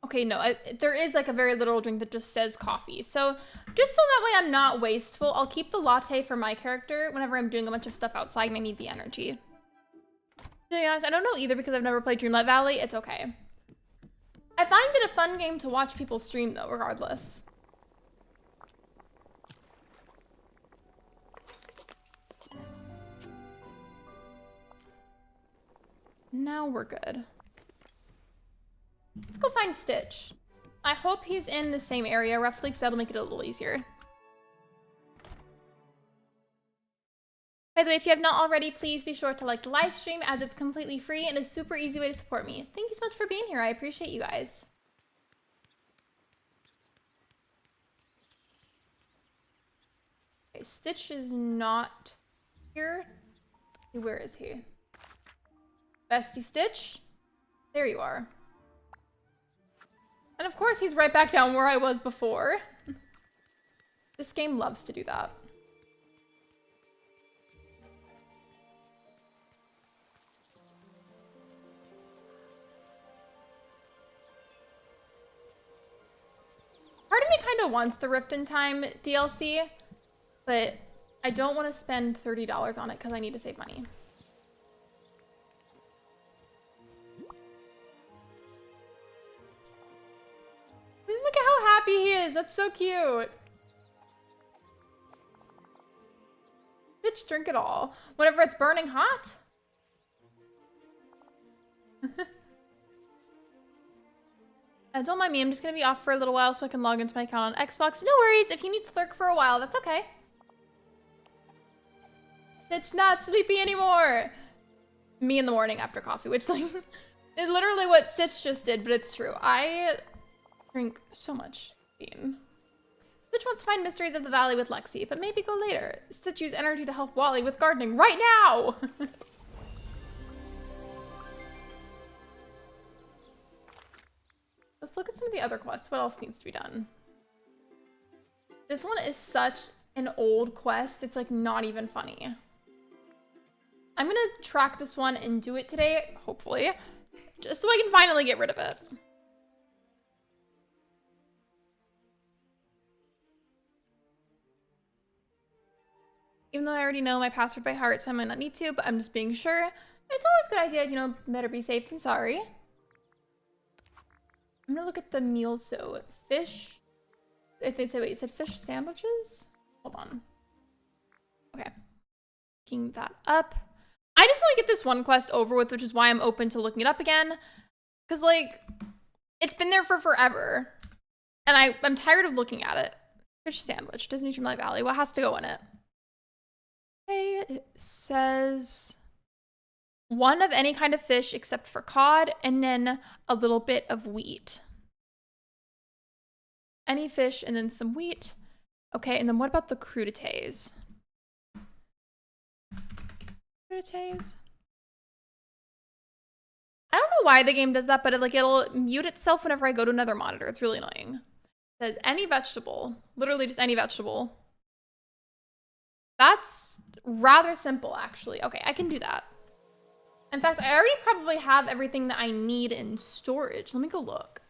Okay, no, there is like a very literal drink that just says coffee. So just so that way I'm not wasteful, I'll keep the latte for my character whenever I'm doing a bunch of stuff outside and I need the energy. To be honest, I don't know either because I've never played Dreamlight Valley. It's okay. I find it a fun game to watch people stream though, regardless. Now we're good. Let's go find Stitch. I hope he's in the same area roughly because that'll make it a little easier. By the way, if you have not already, please be sure to like the live stream as it's completely free and a super easy way to support me. Thank you so much for being here. I appreciate you guys. Okay, Stitch is not here. Where is he? Bestie Stitch? There you are. And of course, he's right back down where I was before. This game loves to do that. Part of me kind of wants the Rift in Time DLC, but I don't want to spend $30 on it because I need to save money. Look at how happy he is. That's so cute. Stitch, drink it all. Whenever it's burning hot. Don't mind me. I'm just going to be off for a little while so I can log into my account on Xbox. No worries. If you need to lurk for a while, that's okay. Stitch not sleepy anymore. Me in the morning after coffee, which like is literally what Stitch just did, but it's true. I drink so much bean. Stitch wants to find Mysteries of the Valley with Lexi, but maybe go later. Stitch use energy to help Wally with gardening right now! Let's look at some of the other quests. What else needs to be done? This one is such an old quest. It's like not even funny. I'm gonna track this one and do it today, hopefully, just so I can finally get rid of it. Even though I already know my password by heart, so I might not need to, but I'm just being sure. It's always a good idea, you know, better be safe than sorry. I'm gonna look at the meals, so fish. If they say, wait, you said fish sandwiches? Hold on. Okay. Looking that up. I just want to get this one quest over with, which is why I'm open to looking it up again. Because, like, it's been there for forever. And I'm tired of looking at it. Fish sandwich, Disney Dreamlight Valley. What has to go in it? Okay, it says one of any kind of fish except for cod, and then a little bit of wheat. Any fish and then some wheat. Okay, and then what about the crudités? Crudités. I don't know why the game does that, but it'll mute itself whenever I go to another monitor. It's really annoying. It says any vegetable, literally just any vegetable. That's rather simple, actually. Okay, I can do that. In fact, I already probably have everything that I need in storage. Let me go look.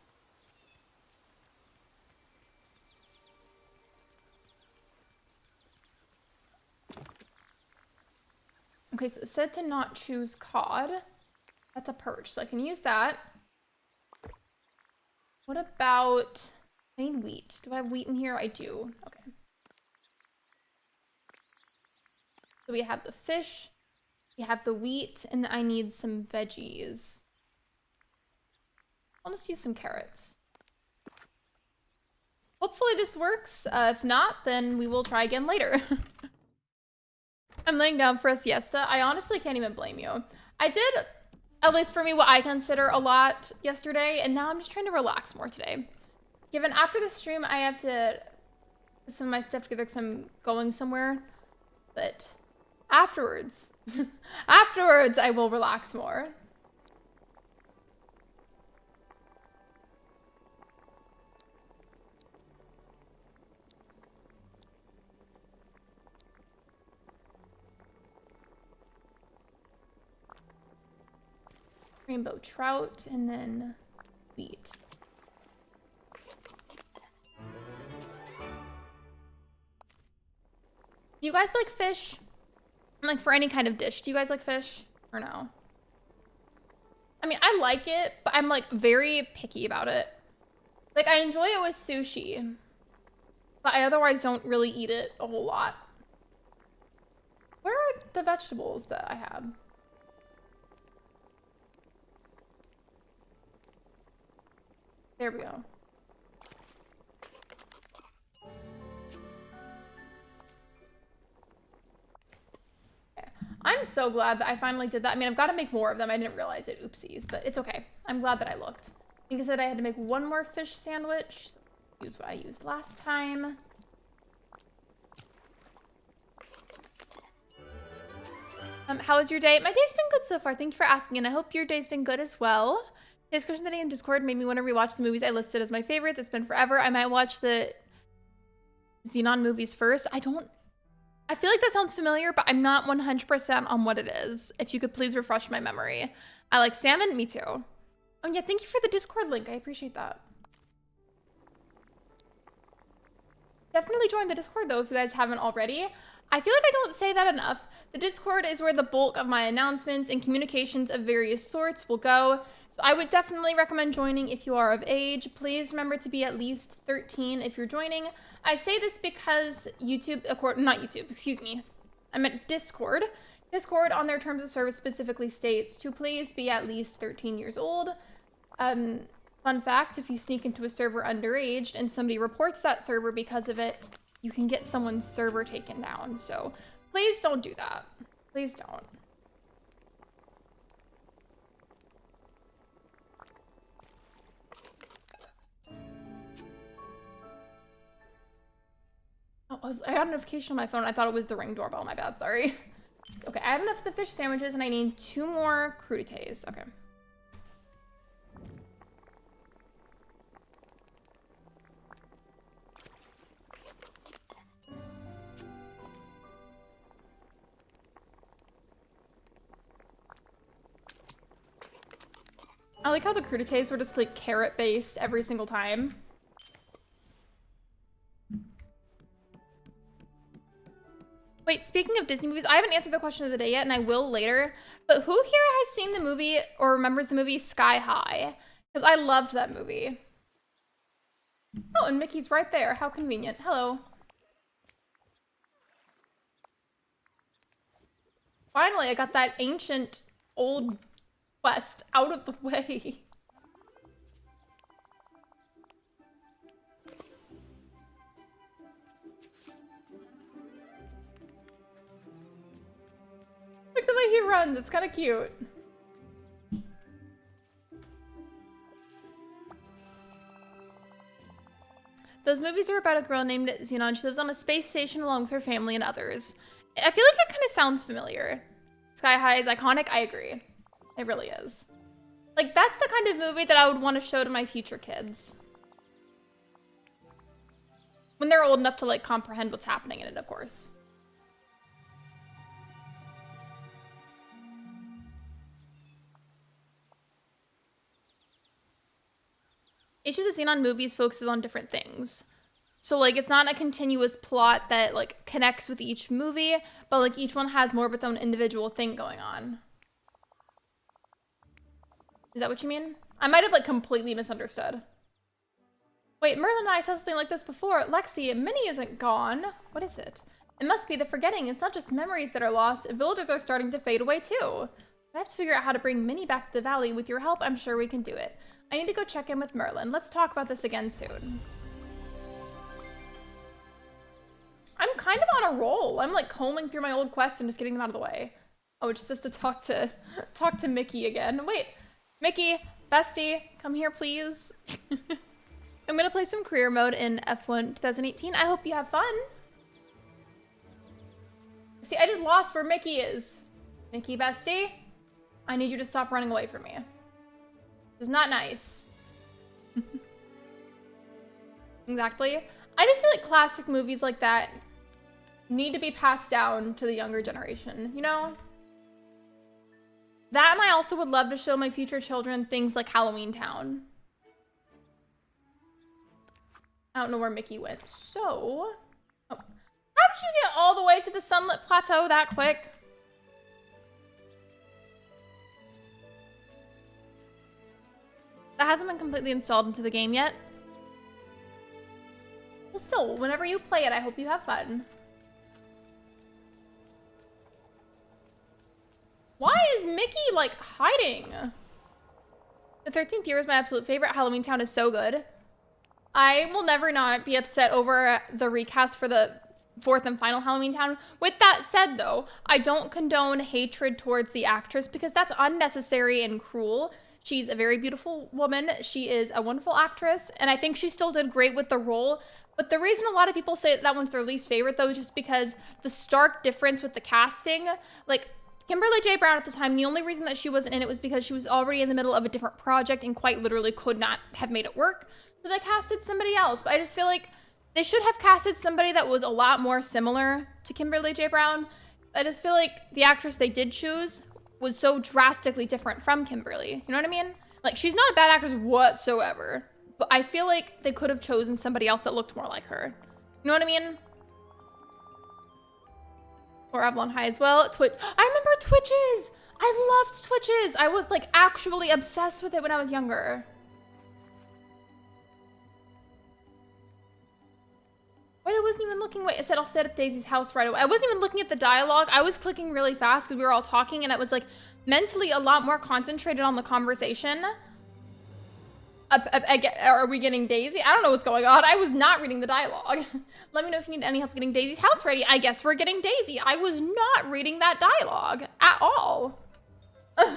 Okay, so it said to not choose cod. That's a perch, so I can use that. What about plain wheat? Do I have wheat in here? I do. Okay. So we have the fish, we have the wheat, and I need some veggies. I'll just use some carrots. Hopefully this works. If not, then we will try again later. I'm laying down for a siesta. I honestly can't even blame you. I did, at least for me, what I consider a lot yesterday, and now I'm just trying to relax more today. Given after the stream, I have to put some of my stuff together because I'm going somewhere, but afterwards, afterwards I will relax more. Rainbow trout and then wheat. Do you guys like fish? Like for any kind of dish, do you guys like fish or no? I mean, I like it, but I'm like very picky about it. Like I enjoy it with sushi, but I otherwise don't really eat it a whole lot. Where are the vegetables that I had? There we go. I'm so glad that I finally did that. I mean, I've got to make more of them. I didn't realize it. Oopsies, but it's okay. I'm glad that I looked. I think I said I had to make one more fish sandwich. Use what I used last time. How was your day? My day's been good so far. Thank you for asking, and I hope your day's been good as well. Today's question today in Discord made me want to rewatch the movies I listed as my favorites. It's been forever. I might watch the Xenon movies first. I feel like that sounds familiar, but I'm not 100% on what it is. If you could please refresh my memory. I like salmon. Me too. Oh yeah, thank you for the Discord link. I appreciate that. Definitely join the Discord though if you guys haven't already. I feel like I don't say that enough. The Discord is where the bulk of my announcements and communications of various sorts will go. So I would definitely recommend joining if you are of age. Please remember to be at least 13 if you're joining. I say this because I meant Discord. Discord on their terms of service specifically states to please be at least 13 years old. Fun fact, if you sneak into a server underage and somebody reports that server because of it, you can get someone's server taken down. So please don't do that. Please don't. Oh, I got a notification on my phone. I thought it was the Ring doorbell. My bad. Sorry. Okay, I have enough of the fish sandwiches and I need 2 more crudités. Okay. I like how the crudités were just like carrot based every single time. Wait, speaking of Disney movies, I haven't answered the question of the day yet, and I will later. But who here has seen the movie or remembers the movie Sky High? Because I loved that movie. Oh, and Mickey's right there. How convenient. Hello. Finally, I got that ancient old quest out of the way. Look the way he runs. It's kind of cute. Those movies are about a girl named Xenon. She lives on a space station along with her family and others. I feel like that kind of sounds familiar. Sky High is iconic. I agree. It really is. Like, that's the kind of movie that I would want to show to my future kids. When they're old enough to, like, comprehend what's happening in it, of course. Each of the Xenon movies focuses on different things. So, like, it's not a continuous plot that, like, connects with each movie, but, like, each one has more of its own individual thing going on. Is that what you mean? I might have, like, completely misunderstood. Wait, Merlin and I saw something like this before. Lexi, Minnie isn't gone. What is it? It must be the forgetting. It's not just memories that are lost. Villagers are starting to fade away, too. I have to figure out how to bring Minnie back to the valley. With your help, I'm sure we can do it. I need to go check in with Merlin. Let's talk about this again soon. I'm kind of on a roll. I'm like combing through my old quests and just getting them out of the way. Oh, it's just to talk to Mickey again. Wait, Mickey, bestie, come here, please. I'm gonna play some career mode in F1 2018. I hope you have fun. See, I just lost where Mickey is. Mickey, bestie, I need you to stop running away from me. This is not nice. Exactly. I just feel like classic movies like that need to be passed down to the younger generation, you know? That, and I also would love to show my future children things like Halloween Town. I don't know where Mickey went, so... Oh. How did you get all the way to the sunlit plateau that quick? That hasn't been completely installed into the game yet. Well, still, whenever you play it, I hope you have fun. Why is Mickey, like, hiding? The 13th year is my absolute favorite. Halloween Town is so good. I will never not be upset over the recast for the 4th and final Halloween Town. With that said, though, I don't condone hatred towards the actress because that's unnecessary and cruel. She's a very beautiful woman. She is a wonderful actress, and I think she still did great with the role. But the reason a lot of people say that one's their least favorite, though, is just because the stark difference with the casting. Like, Kimberly J. Brown at the time, the only reason that she wasn't in it was because she was already in the middle of a different project and quite literally could not have made it work. So they casted somebody else. But I just feel like they should have casted somebody that was a lot more similar to Kimberly J. Brown. I just feel like the actress they did choose was so drastically different from Kimberly. You know what I mean? Like, she's not a bad actress whatsoever. But I feel like they could have chosen somebody else that looked more like her. You know what I mean? Or Avalon High as well. Twitch. I remember Twitches. I loved Twitches. I was like actually obsessed with it when I was younger. Wait, I wasn't even looking. Wait, it said I'll set up Daisy's house right away. I wasn't even looking at the dialogue. I was clicking really fast because we were all talking and I was like mentally a lot more concentrated on the conversation. Are we getting Daisy? I don't know what's going on. I was not reading the dialogue. Let me know if you need any help getting Daisy's house ready. I guess we're getting Daisy. I was not reading that dialogue at all. But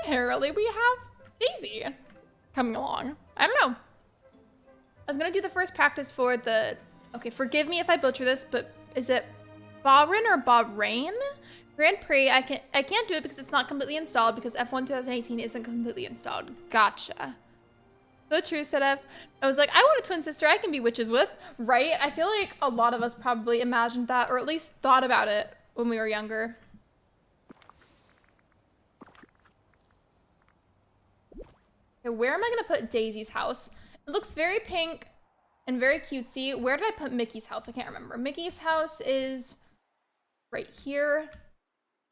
apparently we have Daisy coming along. I don't know. I was going to do the first practice for the... Okay, forgive me if I butcher this, but is it Bahrain or Bahrain? Grand Prix, I can't do it because it's not completely installed because F1 2018 isn't completely installed. Gotcha. So true, Sedef. I was like, I want a twin sister I can be witches with, right? I feel like a lot of us probably imagined that, or at least thought about it when we were younger. Okay, where am I gonna put Daisy's house? It looks very pink and very cutesy. Where did I put Mickey's house? I can't remember. Mickey's house is right here.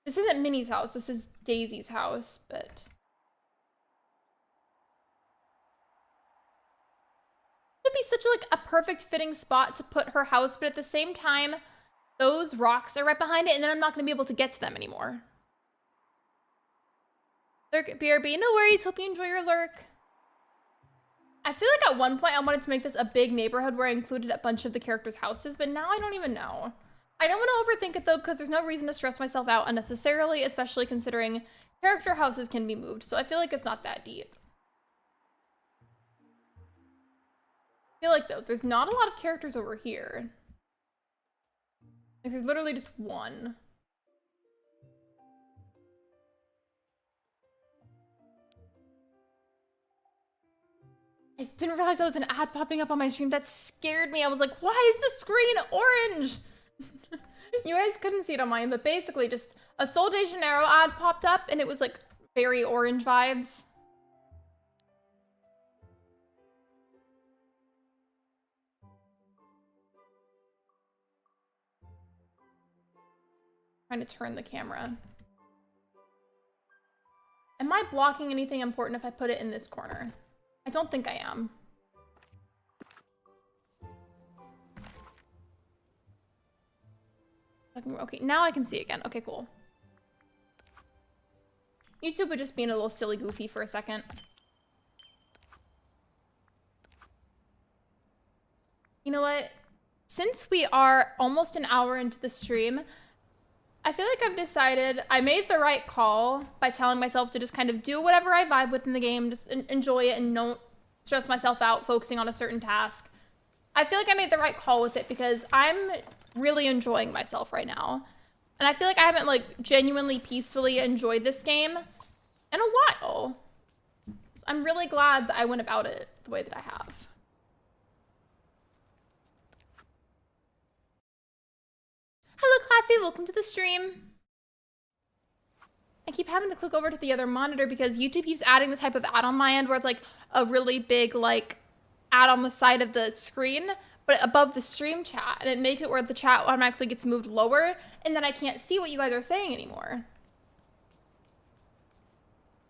This isn't Minnie's house. This is Daisy's house, but... Would be such like a perfect fitting spot to put her house, but at the same time those rocks are right behind it and then I'm not going to be able to get to them anymore. Lurk, BRB, no worries, hope you enjoy your lurk. I feel like at one point I wanted to make this a big neighborhood where I included a bunch of the characters' houses, but now I don't even know. I don't want to overthink it though because there's no reason to stress myself out unnecessarily, especially considering character houses can be moved, so I feel like it's not that deep. I feel like, though, there's not a lot of characters over here. Like, there's literally just one. I didn't realize there was an ad popping up on my stream. That scared me. I was like, why is the screen orange? You guys couldn't see it on mine, but basically just a Sol de Janeiro ad popped up, and it was, like, very orange vibes. Trying to turn the camera. Am I blocking anything important if I put it in this corner? I don't think I am. Okay, now I can see again. Okay, cool. YouTube would just being a little silly goofy for a second. You know what? Since we are almost an hour into the stream, I feel like I've decided I made the right call by telling myself to just kind of do whatever I vibe with in the game, just enjoy it and don't stress myself out focusing on a certain task. I feel like I made the right call with it because I'm really enjoying myself right now. And I feel like I haven't like genuinely peacefully enjoyed this game in a while. So I'm really glad that I went about it the way that I have. Hello, Classy. Welcome to the stream. I keep having to click over to the other monitor because YouTube keeps adding the type of ad on my end where it's like a really big like ad on the side of the screen, but above the stream chat, and it makes it where the chat automatically gets moved lower, and then I can't see what you guys are saying anymore.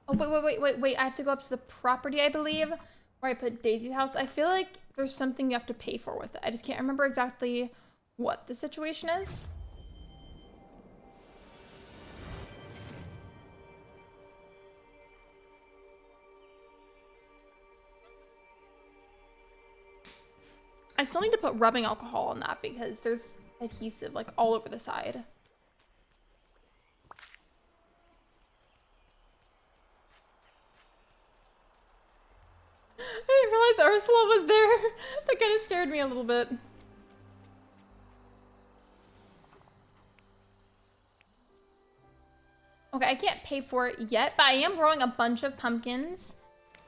Oh, wait, I have to go up to the property, I believe, where I put Daisy's house. I feel like there's something you have to pay for with it. I just can't remember exactly what the situation is. I still need to put rubbing alcohol on that because there's adhesive like all over the side. I didn't realize Ursula was there. That kind of scared me a little bit. Okay, I can't pay for it yet, but I am growing a bunch of pumpkins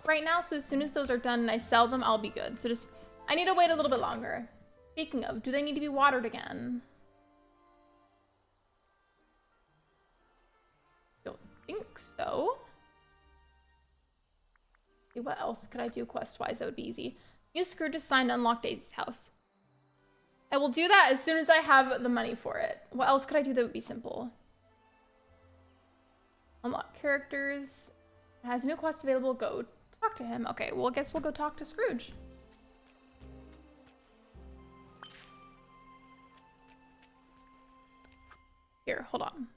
right now, so as soon as those are done and I sell them, I'll be good. So I need to wait a little bit longer. Speaking of, do they need to be watered again? Don't think so. Okay, what else could I do quest-wise that would be easy? Use Scrooge to sign to unlock Daisy's house. I will do that as soon as I have the money for it. What else could I do that would be simple? Unlock characters. Has a new quest available. Go talk to him. Okay, well, I guess we'll go talk to Scrooge. Here, hold on.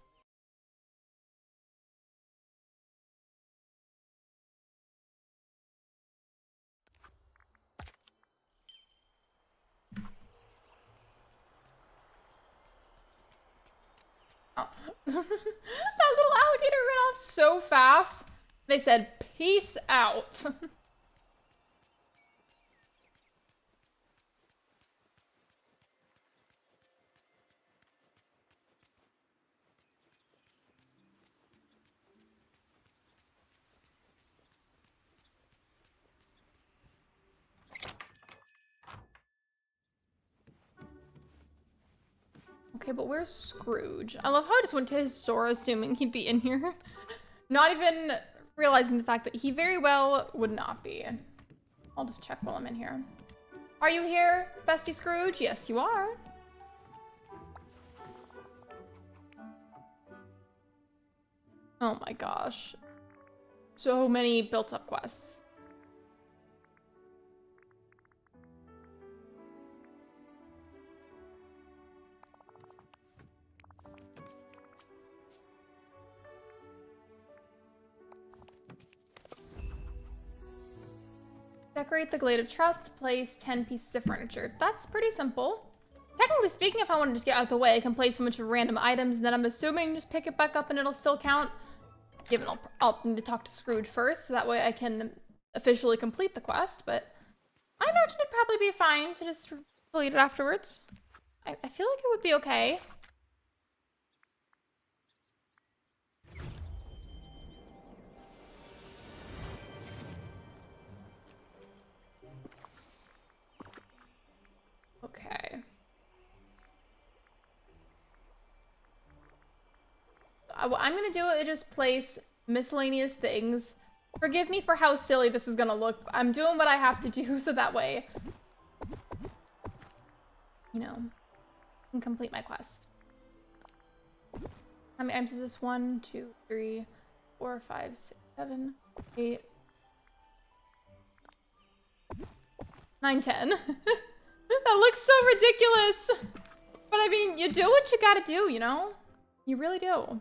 Oh. That little alligator ran off so fast. They said, peace out. Okay, but where's Scrooge? I love how I just went to his store assuming he'd be in here. Not even realizing the fact that he very well would not be. I'll just check while I'm in here. Are you here, bestie Scrooge? Yes, you are. Oh my gosh. So many built-up quests. Decorate the Glade of Trust, place 10 pieces of furniture. That's pretty simple. Technically speaking, if I want to just get out of the way, I can place a bunch of random items, and then I'm assuming just pick it back up and it'll still count. Given I'll need to talk to Scrooge first, so that way I can officially complete the quest, but I imagine it'd probably be fine to just complete it afterwards. I feel like it would be okay. Okay. What I'm gonna do is just place miscellaneous things. Forgive me for how silly this is gonna look. I'm doing what I have to do so that way, you know, I can complete my quest. How many times is this? 1, 2, 3, 4, 5, 6, 7, 8, 9, 10. That looks so ridiculous. But I mean, you do what you gotta do, you know? You really do.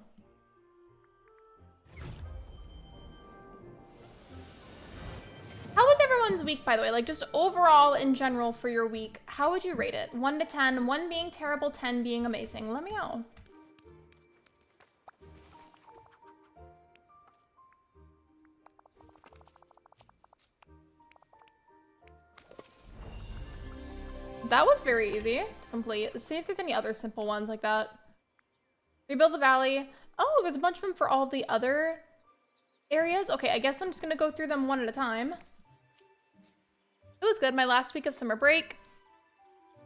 How was everyone's week, by the way? Like, just overall in general for your week, how would you rate it? 1 to 10, 1 being terrible, 10 being amazing. Let me know. That was very easy to complete. Let's see if there's any other simple ones like that. Rebuild the valley. Oh, there's a bunch of them for all the other areas. Okay, I guess I'm just gonna go through them one at a time. It was good. My last week of summer break.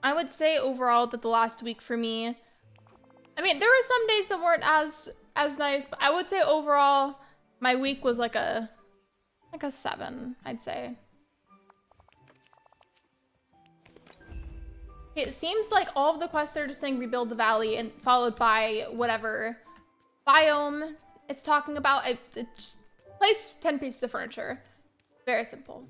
I would say overall that the last week for me, I mean, there were some days that weren't as nice, but I would say overall my week was like a 7, I'd say. It seems like all of the quests are just saying rebuild the valley and followed by whatever biome it's talking about. It just place 10 pieces of furniture. Very simple.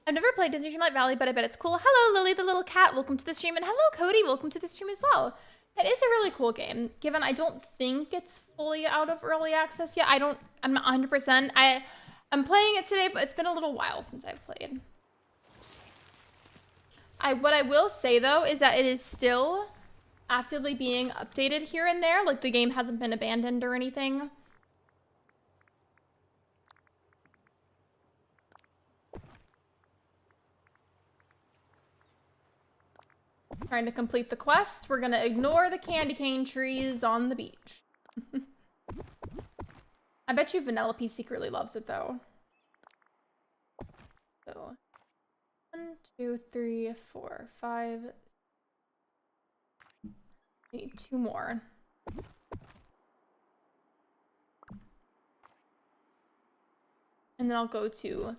I've never played Disney Dreamlight Valley, but I bet it's cool. Hello, Lily the little cat. Welcome to the stream. And hello, Cody. Welcome to the stream as well. It is a really cool game, given I don't think it's fully out of early access yet. I'm not 100%. I'm playing it today, but it's been a little while since I've played. What I will say, though, is that it is still actively being updated here and there. Like, the game hasn't been abandoned or anything. Trying to complete the quest. We're gonna ignore the candy cane trees on the beach. I bet you Vanellope secretly loves it, though. So, 1, 2, 3, 4, 5. Need 2 more. And then I'll go to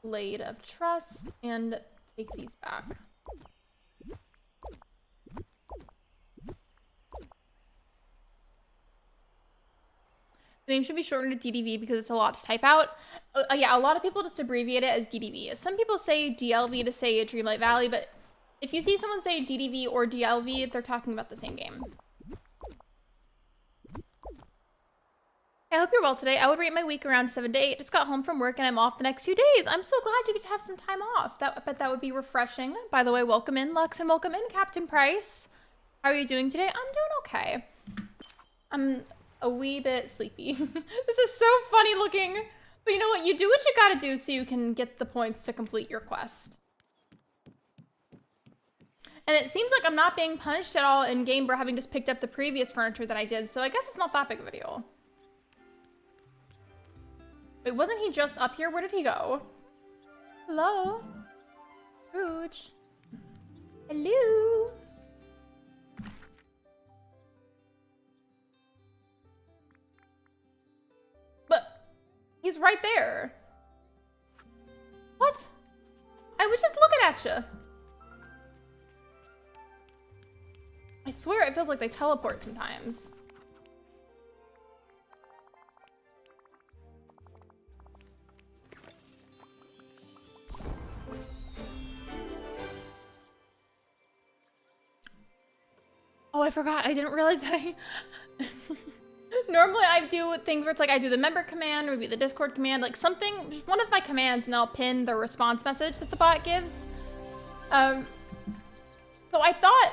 Blade of Trust and take these back. The name should be shortened to DDV because it's a lot to type out. Yeah, a lot of people just abbreviate it as DDV. Some people say DLV to say Dreamlight Valley, but if you see someone say DDV or DLV, they're talking about the same game. I hope you're well today. I would rate my week around 7 to 8. Just got home from work and I'm off the next 2 days. I'm so glad you get to have some time off. I bet that would be refreshing. By the way, welcome in, Lux, and welcome in, Captain Price. How are you doing today? I'm doing okay. I'm a wee bit sleepy. This is so funny looking. But you know what? You do what you gotta do so you can get the points to complete your quest. And it seems like I'm not being punished at all in game for having just picked up the previous furniture that I did, so I guess it's not that big of a deal. Wait, wasn't he just up here? Where did he go? Hello? Scrooge. Hello? But he's right there. What? I was just looking at you. I swear it feels like they teleport sometimes. Oh, I forgot. I didn't realize that Normally I do things where it's like I do the member command, review the Discord command, like something, just one of my commands, and then I'll pin the response message that the bot gives. So I thought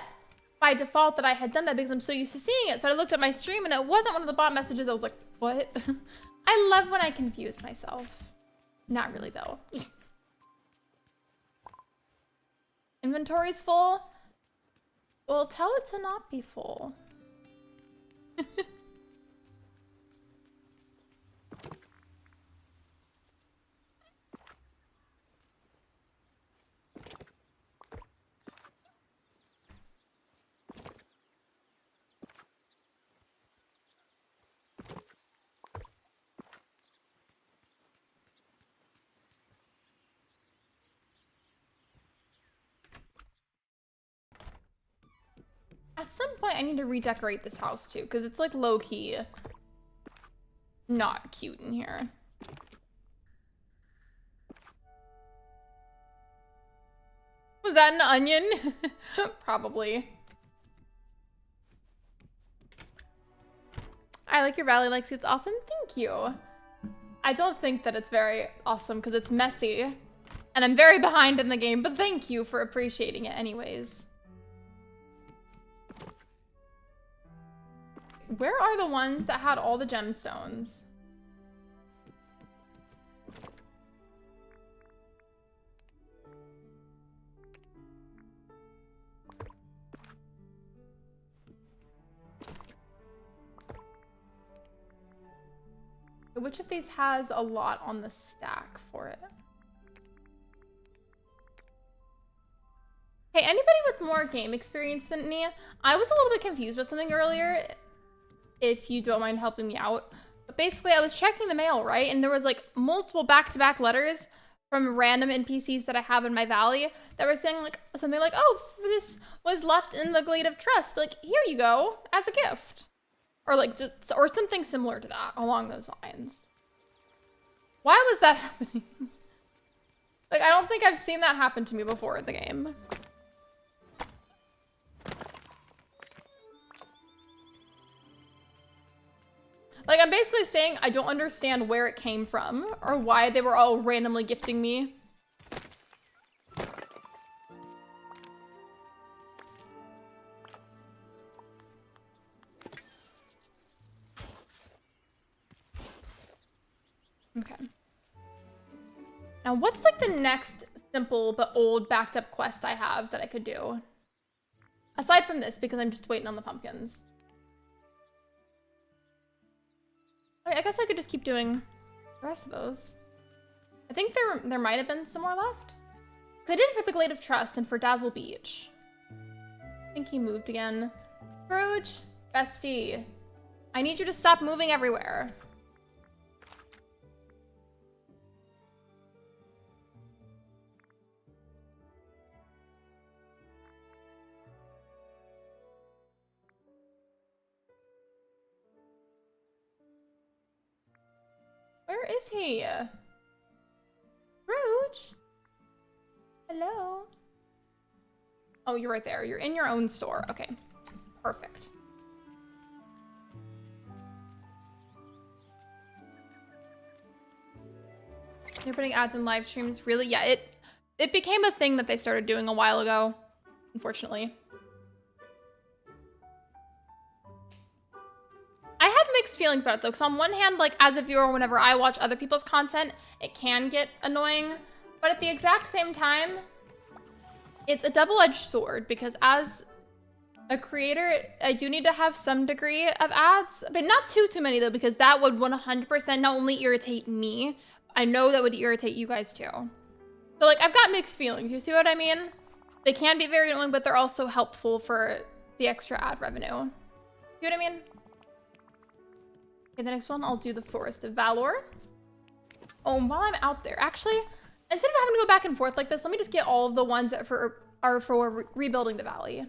by default that I had done that because I'm so used to seeing it. So I looked at my stream and it wasn't one of the bot messages. I was like, what? I love when I confuse myself. Not really though. Inventory's full. Well, tell it to not be full. At some point, I need to redecorate this house too, because it's like low-key not cute in here. Was that an onion? Probably. I like your valley, Lexi. It's awesome. Thank you. I don't think that it's very awesome because it's messy. And I'm very behind in the game, but thank you for appreciating it anyways. Where are the ones that had all the gemstones? Which of these has a lot on the stack for it? Hey, anybody with more game experience than me? I was a little bit confused about something earlier, if you don't mind helping me out. But basically, I was checking the mail, right? And there was like multiple back-to-back letters from random NPCs that I have in my valley that were saying like something like, oh, this was left in the Glade of Trust. Like, here you go as a gift. Or like just, or something similar to that along those lines. Why was that happening? Like, I don't think I've seen that happen to me before in the game. Like, I'm basically saying I don't understand where it came from or why they were all randomly gifting me. Okay. Now, what's like the next simple but old backed up quest I have that I could do? Aside from this, because I'm just waiting on the pumpkins. I guess I could just keep doing the rest of those. I think there might have been some more left. I did for the Glade of Trust and for Dazzle Beach. I think he moved again. Scrooge, bestie, I need you to stop moving everywhere. Where is he? Scrooge? Hello? Oh, you're right there. You're in your own store. Okay. Perfect. You're putting ads in live streams? Really? Yeah, it became a thing that they started doing a while ago, unfortunately. I have mixed feelings about it though, because on one hand, like as a viewer, whenever I watch other people's content, it can get annoying. But at the exact same time, it's a double-edged sword because as a creator, I do need to have some degree of ads, but not too many though, because that would 100% not only irritate me, I know that would irritate you guys too. So like, I've got mixed feelings, you see what I mean? They can be very annoying, but they're also helpful for the extra ad revenue. See what I mean? Okay, the next one, I'll do the Forest of Valor. Oh, and while I'm out there, actually, instead of having to go back and forth like this, let me just get all of the ones that are for rebuilding the valley.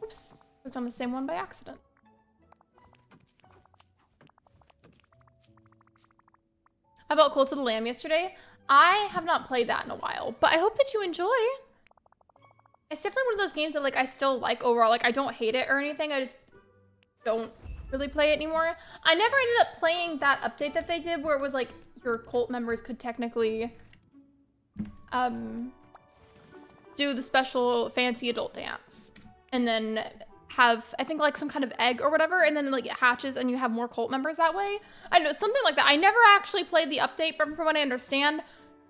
Oops, clicked on the same one by accident. How about Cult of the Lamb yesterday? I have not played that in a while, but I hope that you enjoy. It's definitely one of those games that like I still like overall. Like I don't hate it or anything. I just don't really play it anymore. I never ended up playing that update that they did where it was like your cult members could technically do the special fancy adult dance and then have, I think like some kind of egg or whatever, and then like it hatches and you have more cult members that way. I know, something like that. I never actually played the update, but from what I understand,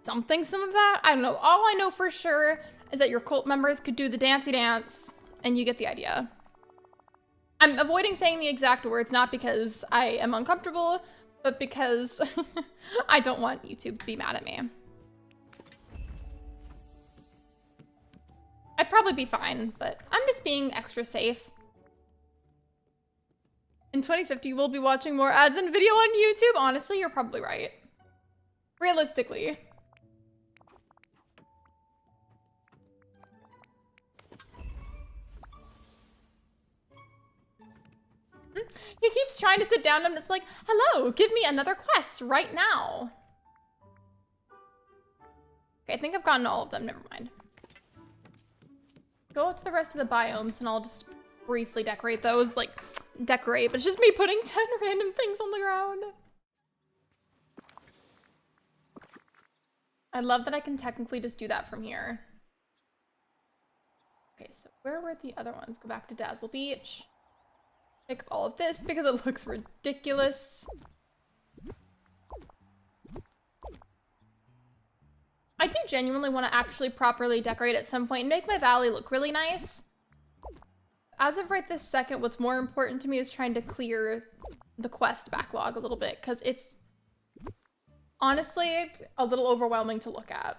something similar to that. I don't know. All I know for sure is that your cult members could do the dancey dance and you get the idea. I'm avoiding saying the exact words, not because I am uncomfortable, but because I don't want YouTube to be mad at me. I'd probably be fine, but I'm just being extra safe. In 2050, we'll be watching more ads and video on YouTube. Honestly, you're probably right. Realistically. He keeps trying to sit down and it's like, hello, give me another quest right now. Okay, I think I've gotten all of them. Never mind. Go to the rest of the biomes and I'll just briefly decorate those. Like, decorate, but it's just me putting 10 random things on the ground. I love that I can technically just do that from here. Okay, so where were the other ones? Go back to Dazzle Beach. Pick all of this because it looks ridiculous. I do genuinely want to actually properly decorate at some point and make my valley look really nice. As of right this second, what's more important to me is trying to clear the quest backlog a little bit because it's honestly a little overwhelming to look at.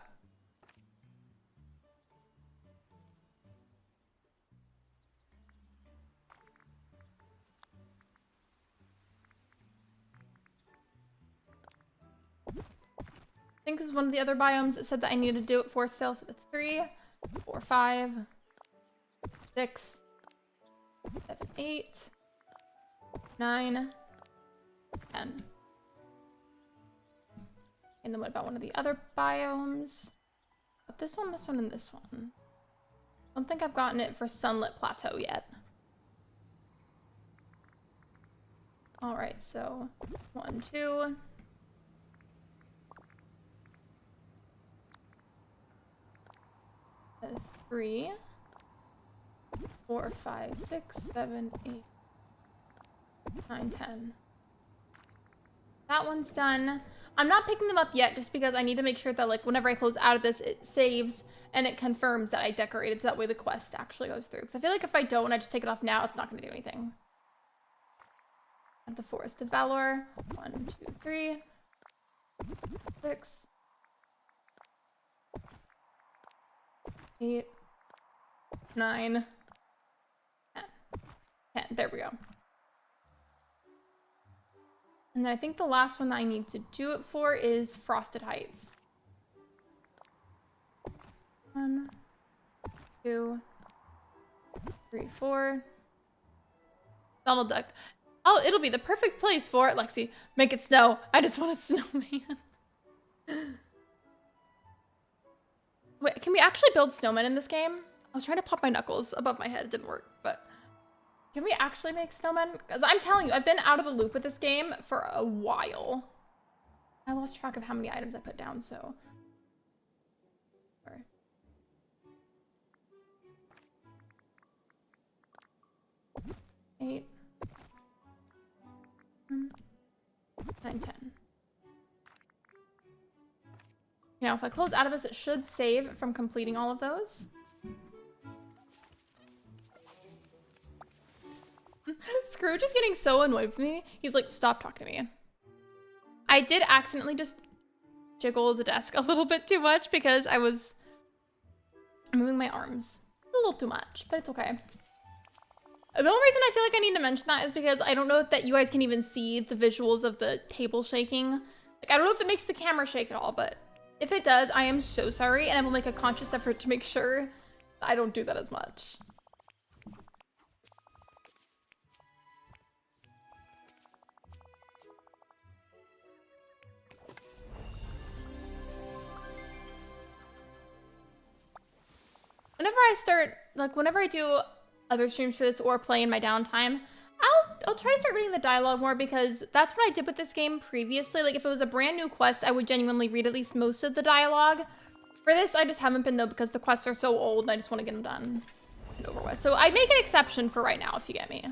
think this is one of the other biomes that said that I needed to do it for still. So that's 3, 4, 5, 6, 7, 8, 9, 10. And then what about one of the other biomes? But this one, and this one. I don't think I've gotten it for Sunlit Plateau yet. All right, so 1, 2. 3, 4, 5, 6, 7, 8, 9, 10. That one's done. I'm not picking them up yet just because I need to make sure that like whenever I close out of this, it saves and it confirms that I decorated so that way the quest actually goes through. Because I feel like if I don't, I just take it off now, it's not going to do anything. At the Forest of Valor. 1, 2, 3, 6, 8, 9, 10. 10. There we go. And then I think the last one that I need to do it for is Frosted Heights. 1, 2, 3, 4. Donald Duck. Oh, it'll be the perfect place for it, Lexi. Make it snow. I just want a snowman. Wait, can we actually build snowmen in this game? I was trying to pop my knuckles above my head. It didn't work, but can we actually make snowmen? Because I'm telling you, I've been out of the loop with this game for a while. I lost track of how many items I put down, so. Sorry. Eight. 9, 10. Now, if I close out of this, it should save from completing all of those. Scrooge is getting so annoyed with me. He's like, stop talking to me. I did accidentally just jiggle the desk a little bit too much because I was moving my arms a little too much, but it's okay. The only reason I feel like I need to mention that is because I don't know if that you guys can even see the visuals of the table shaking. Like, I don't know if it makes the camera shake at all, but if it does, I am so sorry, and I will make a conscious effort to make sure I don't do that as much. Whenever I start, like, whenever I do other streams for this or play in my downtime, I'll try to start reading the dialogue more because that's what I did with this game previously. Like, if it was a brand new quest, I would genuinely read at least most of the dialogue. For this, I just haven't been, though, because the quests are so old and I just want to get them done and over with. So I make an exception for right now, if you get me.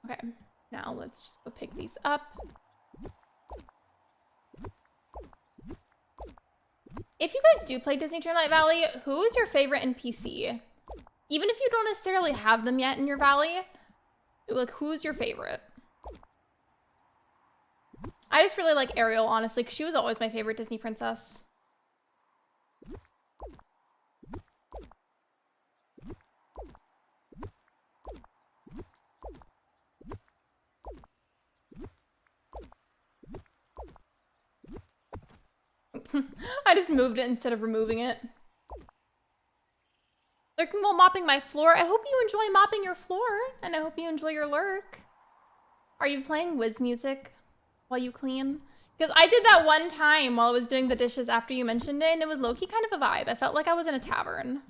Okay, now let's just go pick these up. If you guys do play Disney Dreamlight Valley, who is your favorite NPC? Even if you don't necessarily have them yet in your valley, like, who's your favorite? I just really like Ariel, honestly, because she was always my favorite Disney princess. I just moved it instead of removing it. Lurking while mopping my floor. I hope you enjoy mopping your floor, and I hope you enjoy your lurk. Are you playing whiz music while you clean? Because I did that one time while I was doing the dishes after you mentioned it, and it was low-key kind of a vibe. I felt like I was in a tavern.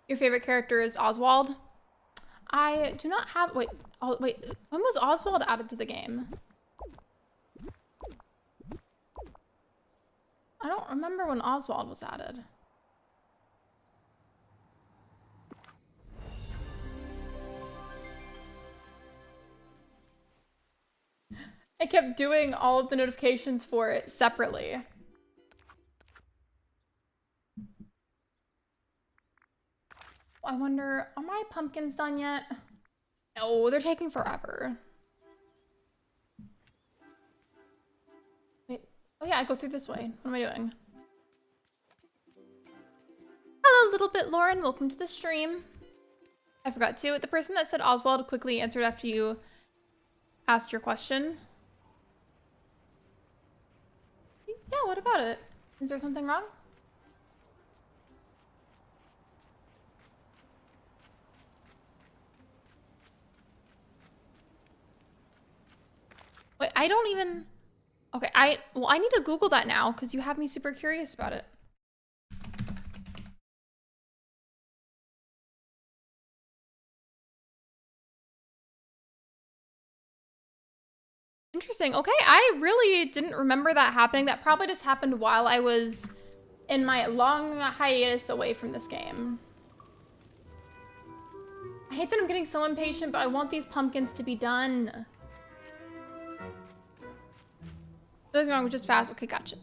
Your favorite character is Oswald? I do not have... Wait, oh, wait. When was Oswald added to the game? I don't remember when Oswald was added. I kept doing all of the notifications for it separately. I wonder, are my pumpkins done yet? No, they're taking forever. Wait, oh yeah, I go through this way. What am I doing? Hello, little bit Lauren. Welcome to the stream. I forgot to. The person that said Oswald quickly answered after you asked your question. Yeah, what about it? Is there something wrong? Wait, I don't even... Okay, I need to Google that now because you have me super curious about it. Interesting. Okay, I really didn't remember that happening. That probably just happened while I was in my long hiatus away from this game. I hate that I'm getting so impatient, but I want these pumpkins to be done. Nothing wrong with just fast. Okay, gotcha.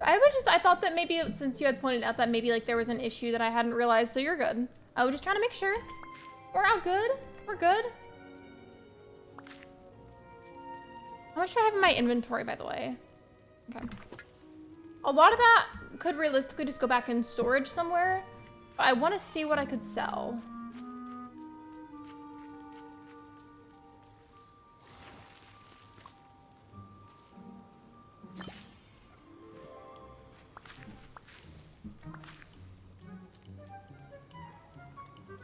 I thought that maybe since you had pointed out that maybe like there was an issue that I hadn't realized, so you're good. I was just trying to make sure. We're all good. We're good. How much do I have in my inventory, by the way? Okay. A lot of that could realistically just go back in storage somewhere, but I want to see what I could sell.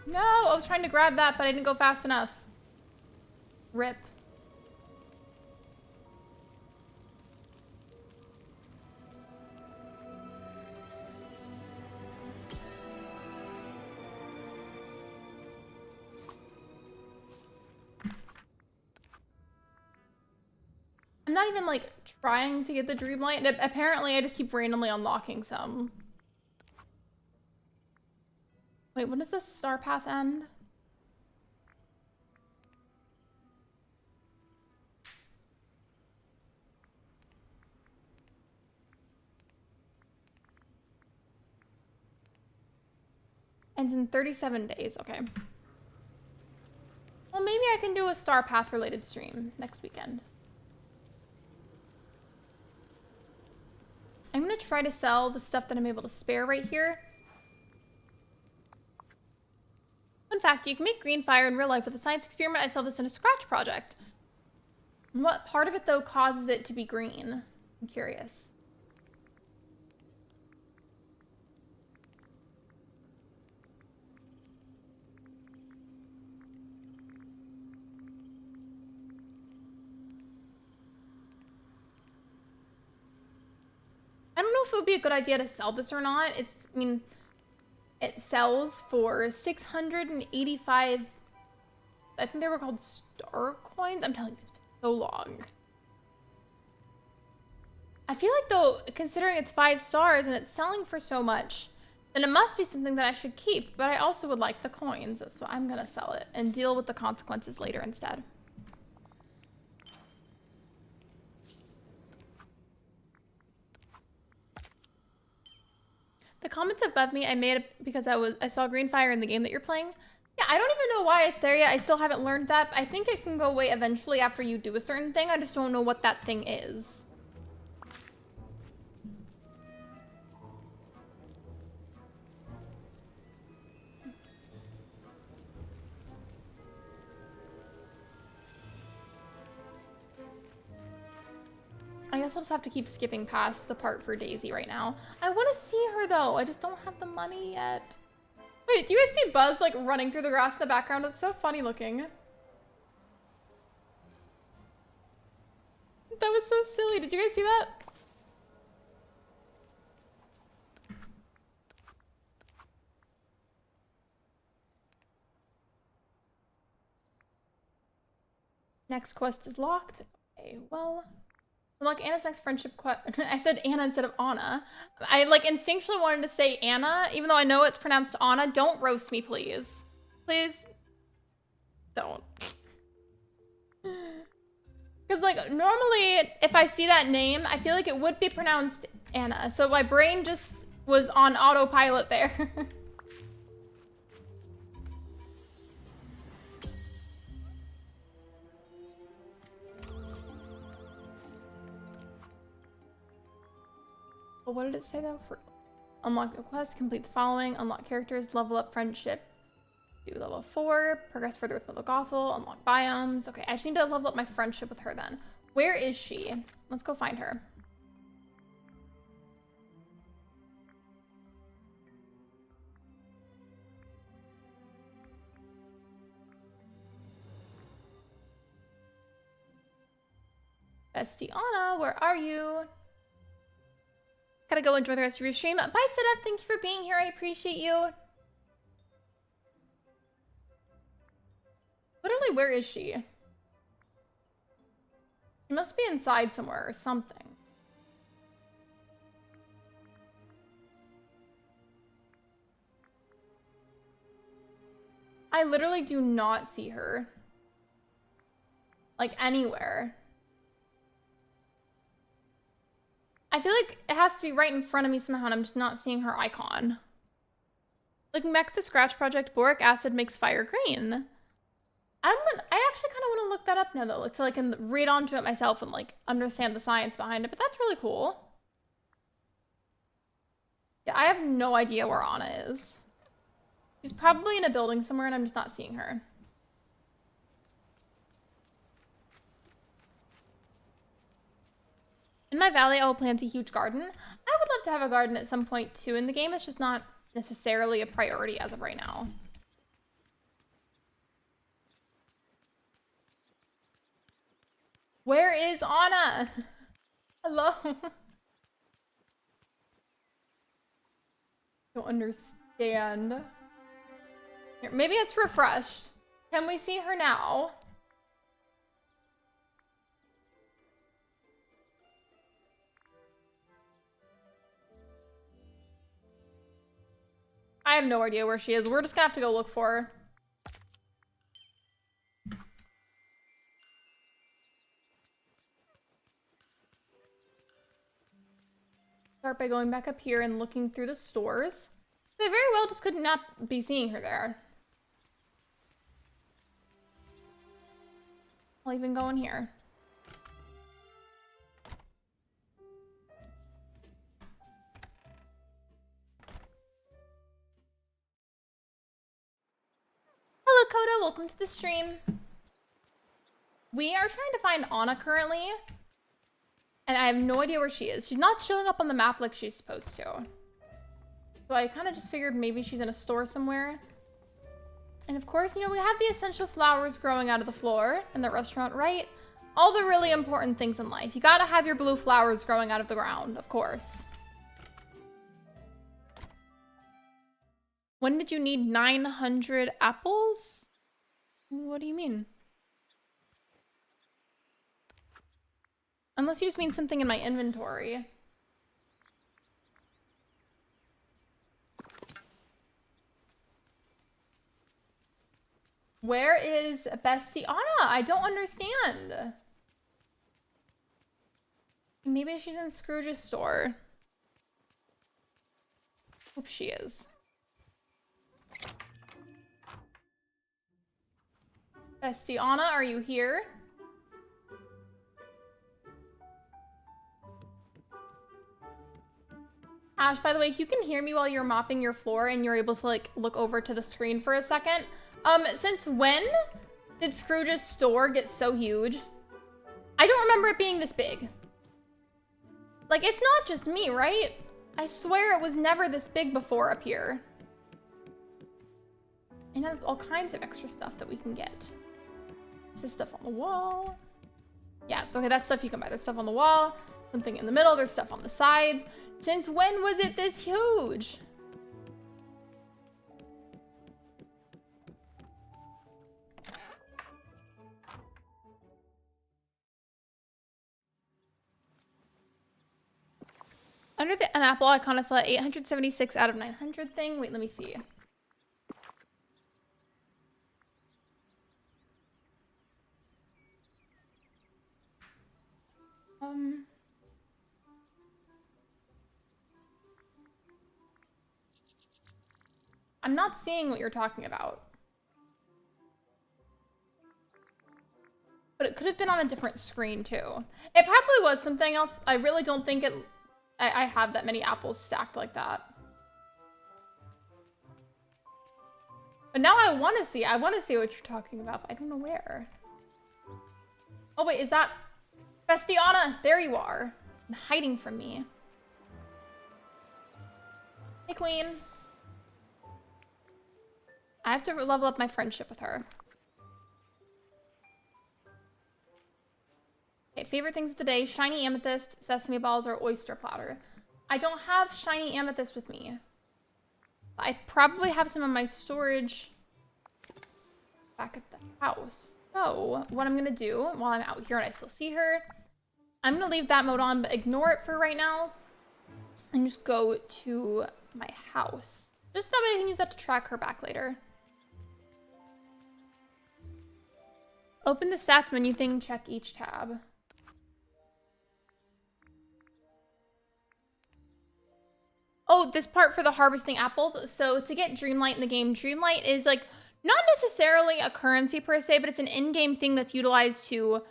No, I was trying to grab that, but I didn't go fast enough. Rip. I'm not even like trying to get the Dreamlight. Apparently, I just keep randomly unlocking some. Wait, when does this star path end? Ends in 37 days. Okay. Well, maybe I can do a star path related stream next weekend. I'm gonna try to sell the stuff that I'm able to spare right here. Fun fact, you can make green fire in real life with a science experiment. I saw this in a Scratch project. What part of it, though, causes it to be green? I'm curious. I don't know if it would be a good idea to sell this or not. I mean, it sells for 685, I think they were called star coins. I'm telling you, it's been so long. I feel like though, considering it's 5 stars and it's selling for so much, then it must be something that I should keep, but I also would like the coins, so I'm gonna sell it and deal with the consequences later instead. The comments above me, I made it because I saw green fire in the game that you're playing. Yeah, I don't even know why it's there yet. I still haven't learned that. I think it can go away eventually after you do a certain thing. I just don't know what that thing is. I guess I'll just have to keep skipping past the part for Daisy right now. I want to see her though. I just don't have the money yet. Wait, do you guys see Buzz like running through the grass in the background? It's so funny looking. That was so silly. Did you guys see that? Next quest is locked. Okay, well... Unlock Anna's next friendship quest. I said Anna instead of Anna. I like instinctually wanted to say Anna, even though I know it's pronounced Anna. Don't roast me, please. Please. Don't. Because like normally if I see that name, I feel like it would be pronounced Anna. So my brain just was on autopilot there. But what did it say though? For unlock the quest, complete the following, unlock characters, level up friendship. Do level 4, progress further with level Gothel, unlock biomes. Okay, I just need to level up my friendship with her then. Where is she? Let's go find her. Bestie Anna, where are you? Gotta go enjoy the rest of your stream. Bye, Sida. Thank you for being here. I appreciate you. Literally, where is she? She must be inside somewhere or something. I literally do not see her. Like, anywhere. I feel like it has to be right in front of me somehow, and I'm just not seeing her icon. Looking back at the Scratch project, boric acid makes fire green. I actually kind of want to look that up now, though, so I can read onto it myself and, like, understand the science behind it, but that's really cool. Yeah, I have no idea where Anna is. She's probably in a building somewhere, and I'm just not seeing her. In my valley, I will plant a huge garden. I would love to have a garden at some point, too, in the game. It's just not necessarily a priority as of right now. Where is Anna? Hello? Don't understand. Here, maybe it's refreshed. Can we see her now? I have no idea where she is. We're just gonna have to go look for her. Start by going back up here and looking through the stores. They very well just could not be seeing her there. I'll even go in here. Hello, Coda. Welcome to the stream. We are trying to find Anna currently, and I have no idea where she is. She's not showing up on the map like she's supposed to. So I kind of just figured maybe she's in a store somewhere. And of course, you know, we have the essential flowers growing out of the floor in the restaurant, right? All the really important things in life. You gotta have your blue flowers growing out of the ground, of course. When did you need 900 apples? What do you mean? Unless you just mean something in my inventory. Where is Bestie Anna? I don't understand. Maybe she's in Scrooge's store. Hope she is. Bestie Anna, are you here? Ash, by the way, if you can hear me while you're mopping your floor and you're able to, like, look over to the screen for a second. Since when did Scrooge's store get so huge? I don't remember it being this big. Like, it's not just me, right? I swear it was never this big before up here. And there's all kinds of extra stuff that we can get. This is stuff on the wall. Yeah, okay, that's stuff you can buy. There's stuff on the wall, something in the middle, there's stuff on the sides. Since when was it this huge? Under an apple icon, I saw 876 out of 900 thing. Wait, let me see. I'm not seeing what you're talking about. But it could have been on a different screen too. It probably was something else. I really don't think it I have that many apples stacked like that. But now I want to see what you're talking about, but I don't know where. Oh wait, is that Festiana? There you are. And hiding from me. Hey, queen. I have to level up my friendship with her. Okay, favorite things of the day: shiny amethyst, sesame balls, or oyster platter. I don't have shiny amethyst with me. I probably have some in my storage back at the house. So what I'm gonna do while I'm out here and I still see her, I'm gonna leave that mode on, but ignore it for right now and just go to my house. Just that way I can use that to track her back later. Open the stats menu thing, check each tab. Oh, this part for the harvesting apples. So to get Dreamlight in the game, Dreamlight is like not necessarily a currency per se, but it's an in-game thing that's utilized to,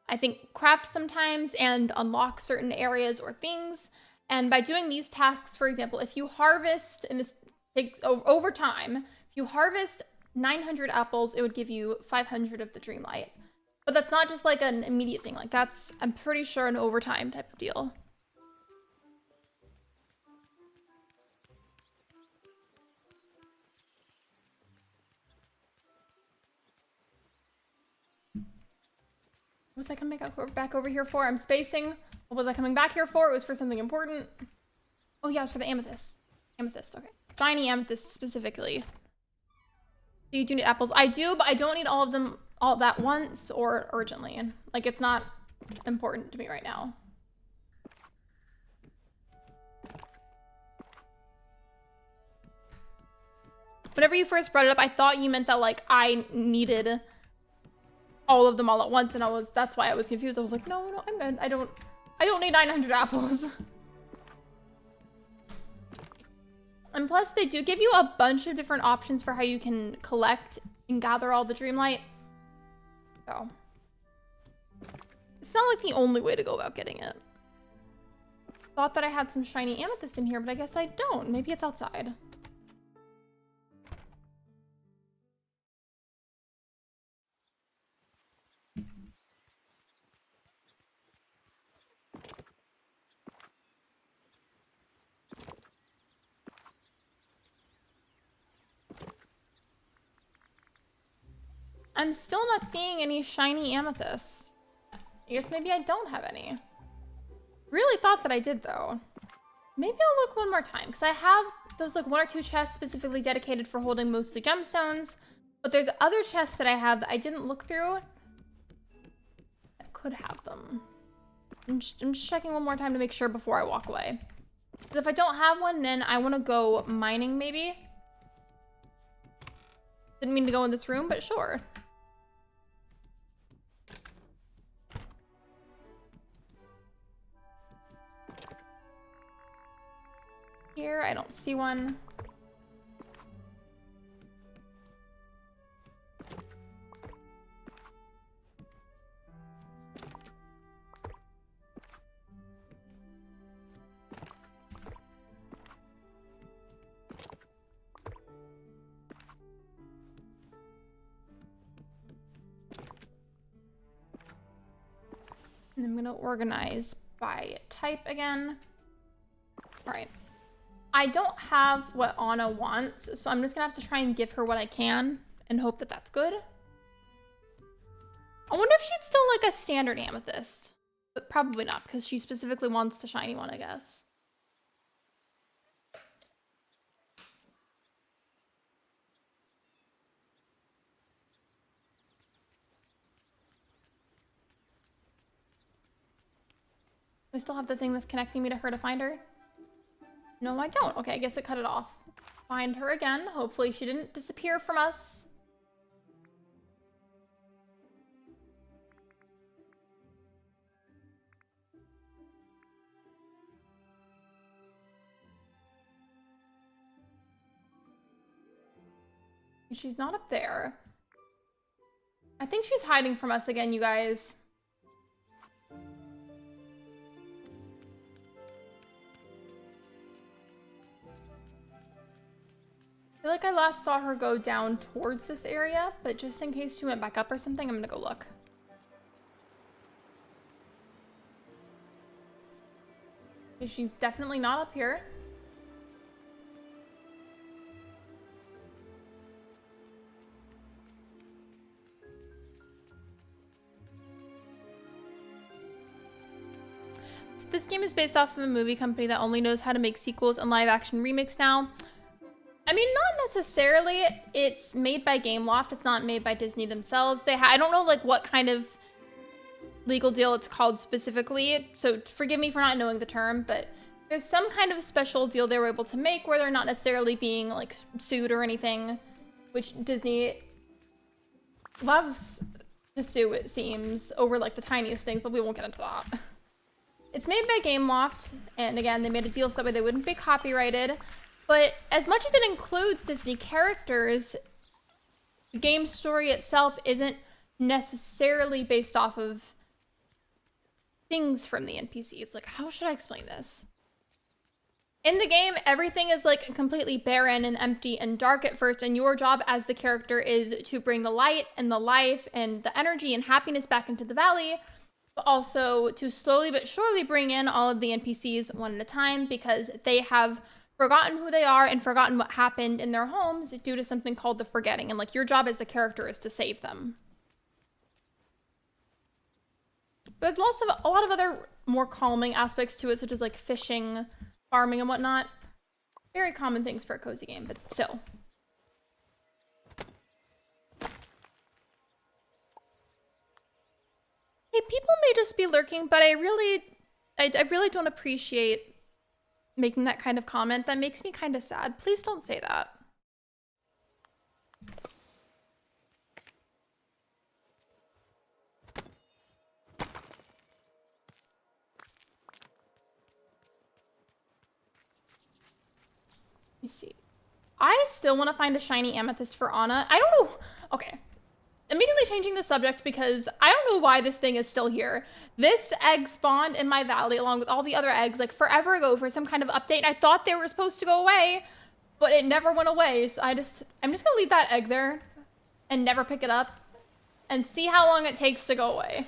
I think, craft sometimes and unlock certain areas or things. And by doing these tasks, for example, if you harvest, and this takes over time, if you harvest 900 apples, it would give you 500 of the Dreamlight. But that's not just like an immediate thing. Like that's, I'm pretty sure, an overtime type of deal. What was I coming back over here for? I'm spacing. What was I coming back here for? It was for something important. Oh yeah, it was for the amethyst. Amethyst, okay. Shiny amethyst specifically. Do you need apples? I do, but I don't need all of them all at once or urgently. Like, it's not important to me right now. Whenever you first brought it up, I thought you meant that, like, I needed all of them all at once, and that's why I was confused. I was like, no, I'm good. I don't need 900 apples. And plus, they do give you a bunch of different options for how you can collect and gather all the Dreamlight. So, it's not like the only way to go about getting it. Thought that I had some shiny amethyst in here, but I guess I don't. Maybe it's outside. I'm still not seeing any shiny amethyst. I guess maybe I don't have any. Really thought that I did, though. Maybe I'll look one more time, because I have those like 1 or 2 chests specifically dedicated for holding mostly gemstones, but there's other chests that I have that I didn't look through that could have them. I'm just checking one more time to make sure before I walk away. Because if I don't have one, then I want to go mining, maybe. Didn't mean to go in this room, but sure. Here, I don't see one. And I'm gonna organize by type again. All right. I don't have what Anna wants, so I'm just gonna have to try and give her what I can and hope that that's good. I wonder if she'd still like a standard amethyst, but probably not because she specifically wants the shiny one, I guess. I still have the thing that's connecting me to her to find her. No, I don't. Okay, I guess it cut it off. Find her again. Hopefully she didn't disappear from us. She's not up there. I think she's hiding from us again, you guys. I feel like I last saw her go down towards this area, but just in case she went back up or something, I'm gonna go look. She's definitely not up here. This game is based off of a movie company that only knows how to make sequels and live action remakes now. I mean, not necessarily. It's made by Gameloft. It's not made by Disney themselves. I don't know like what kind of legal deal it's called specifically, so forgive me for not knowing the term, but there's some kind of special deal they were able to make where they're not necessarily being like sued or anything, which Disney loves to sue, it seems, over like the tiniest things, but we won't get into that. It's made by Gameloft, and again, they made a deal so that way they wouldn't be copyrighted. But as much as it includes Disney characters, the game story itself isn't necessarily based off of things from the NPCs. Like, how should I explain this? In the game, everything is like completely barren and empty and dark at first, and your job as the character is to bring the light and the life and the energy and happiness back into the valley, but also to slowly but surely bring in all of the NPCs one at a time because they have forgotten who they are and forgotten what happened in their homes due to something called the forgetting. And like your job as the character is to save them. There's a lot of other more calming aspects to it, such as like fishing, farming, and whatnot. Very common things for a cozy game, but still. Hey, people may just be lurking, but I really don't appreciate making that kind of comment. That makes me kind of sad. Please don't say that. Let me see. I still want to find a shiny amethyst for Anna. I don't know. Okay. Immediately changing the subject because I don't know why this thing is still here. This egg spawned in my valley along with all the other eggs like forever ago for some kind of update. And I thought they were supposed to go away, but it never went away. So I'm just gonna leave that egg there and never pick it up and see how long it takes to go away.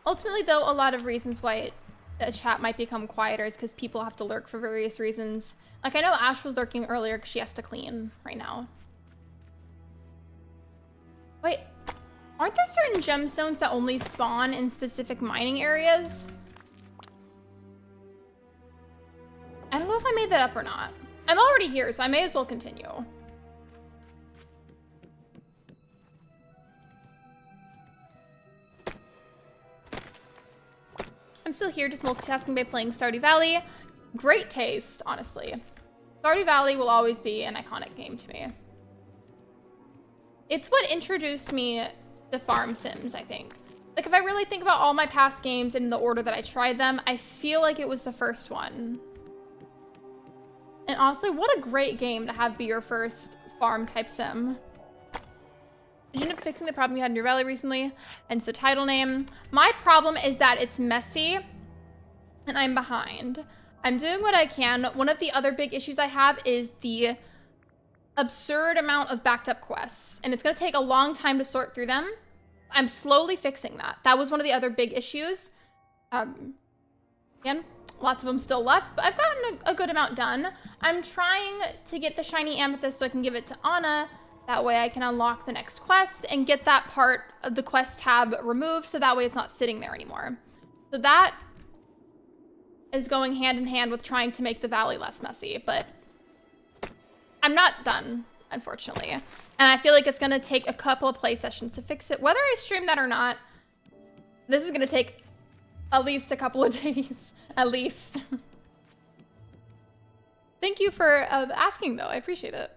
Ultimately, though, a lot of reasons why a chat might become quieter is because people have to lurk for various reasons. Like, I know Ash was lurking earlier because she has to clean right now. Wait, aren't there certain gemstones that only spawn in specific mining areas? I don't know if I made that up or not. I'm already here, so I may as well continue. I'm still here just multitasking by playing Stardew Valley. Great taste, honestly. Stardew Valley will always be an iconic game to me. It's what introduced me to farm sims, I think. Like, if I really think about all my past games in the order that I tried them, I feel like it was the first one. And honestly, what a great game to have be your first farm-type sim. Did you end up fixing the problem you had in your valley recently? Hence the title name. My problem is that it's messy and I'm behind. I'm doing what I can. One of the other big issues I have is the absurd amount of backed up quests, and it's going to take a long time to sort through them. I'm slowly fixing that. That was one of the other big issues. Again, lots of them still left, but I've gotten a good amount done. I'm trying to get the shiny amethyst so I can give it to Anna. That way I can unlock the next quest and get that part of the quest tab removed so that way it's not sitting there anymore. So that is going hand in hand with trying to make the valley less messy, but I'm not done, unfortunately. And I feel like it's going to take a couple of play sessions to fix it. Whether I stream that or not, this is going to take at least a couple of days, at least. Thank you for asking, though. I appreciate it.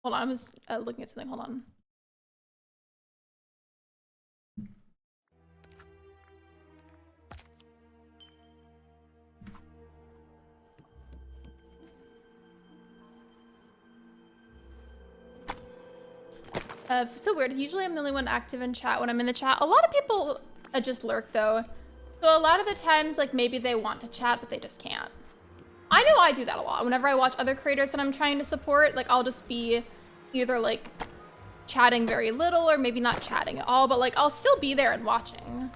Hold on, I was looking at something. Hold on. So weird. Usually I'm the only one active in chat when I'm in the chat. A lot of people just lurk though. So a lot of the times, like maybe they want to chat, but they just can't. I know I do that a lot. Whenever I watch other creators that I'm trying to support, like I'll just be either like chatting very little or maybe not chatting at all, but like I'll still be there and watching.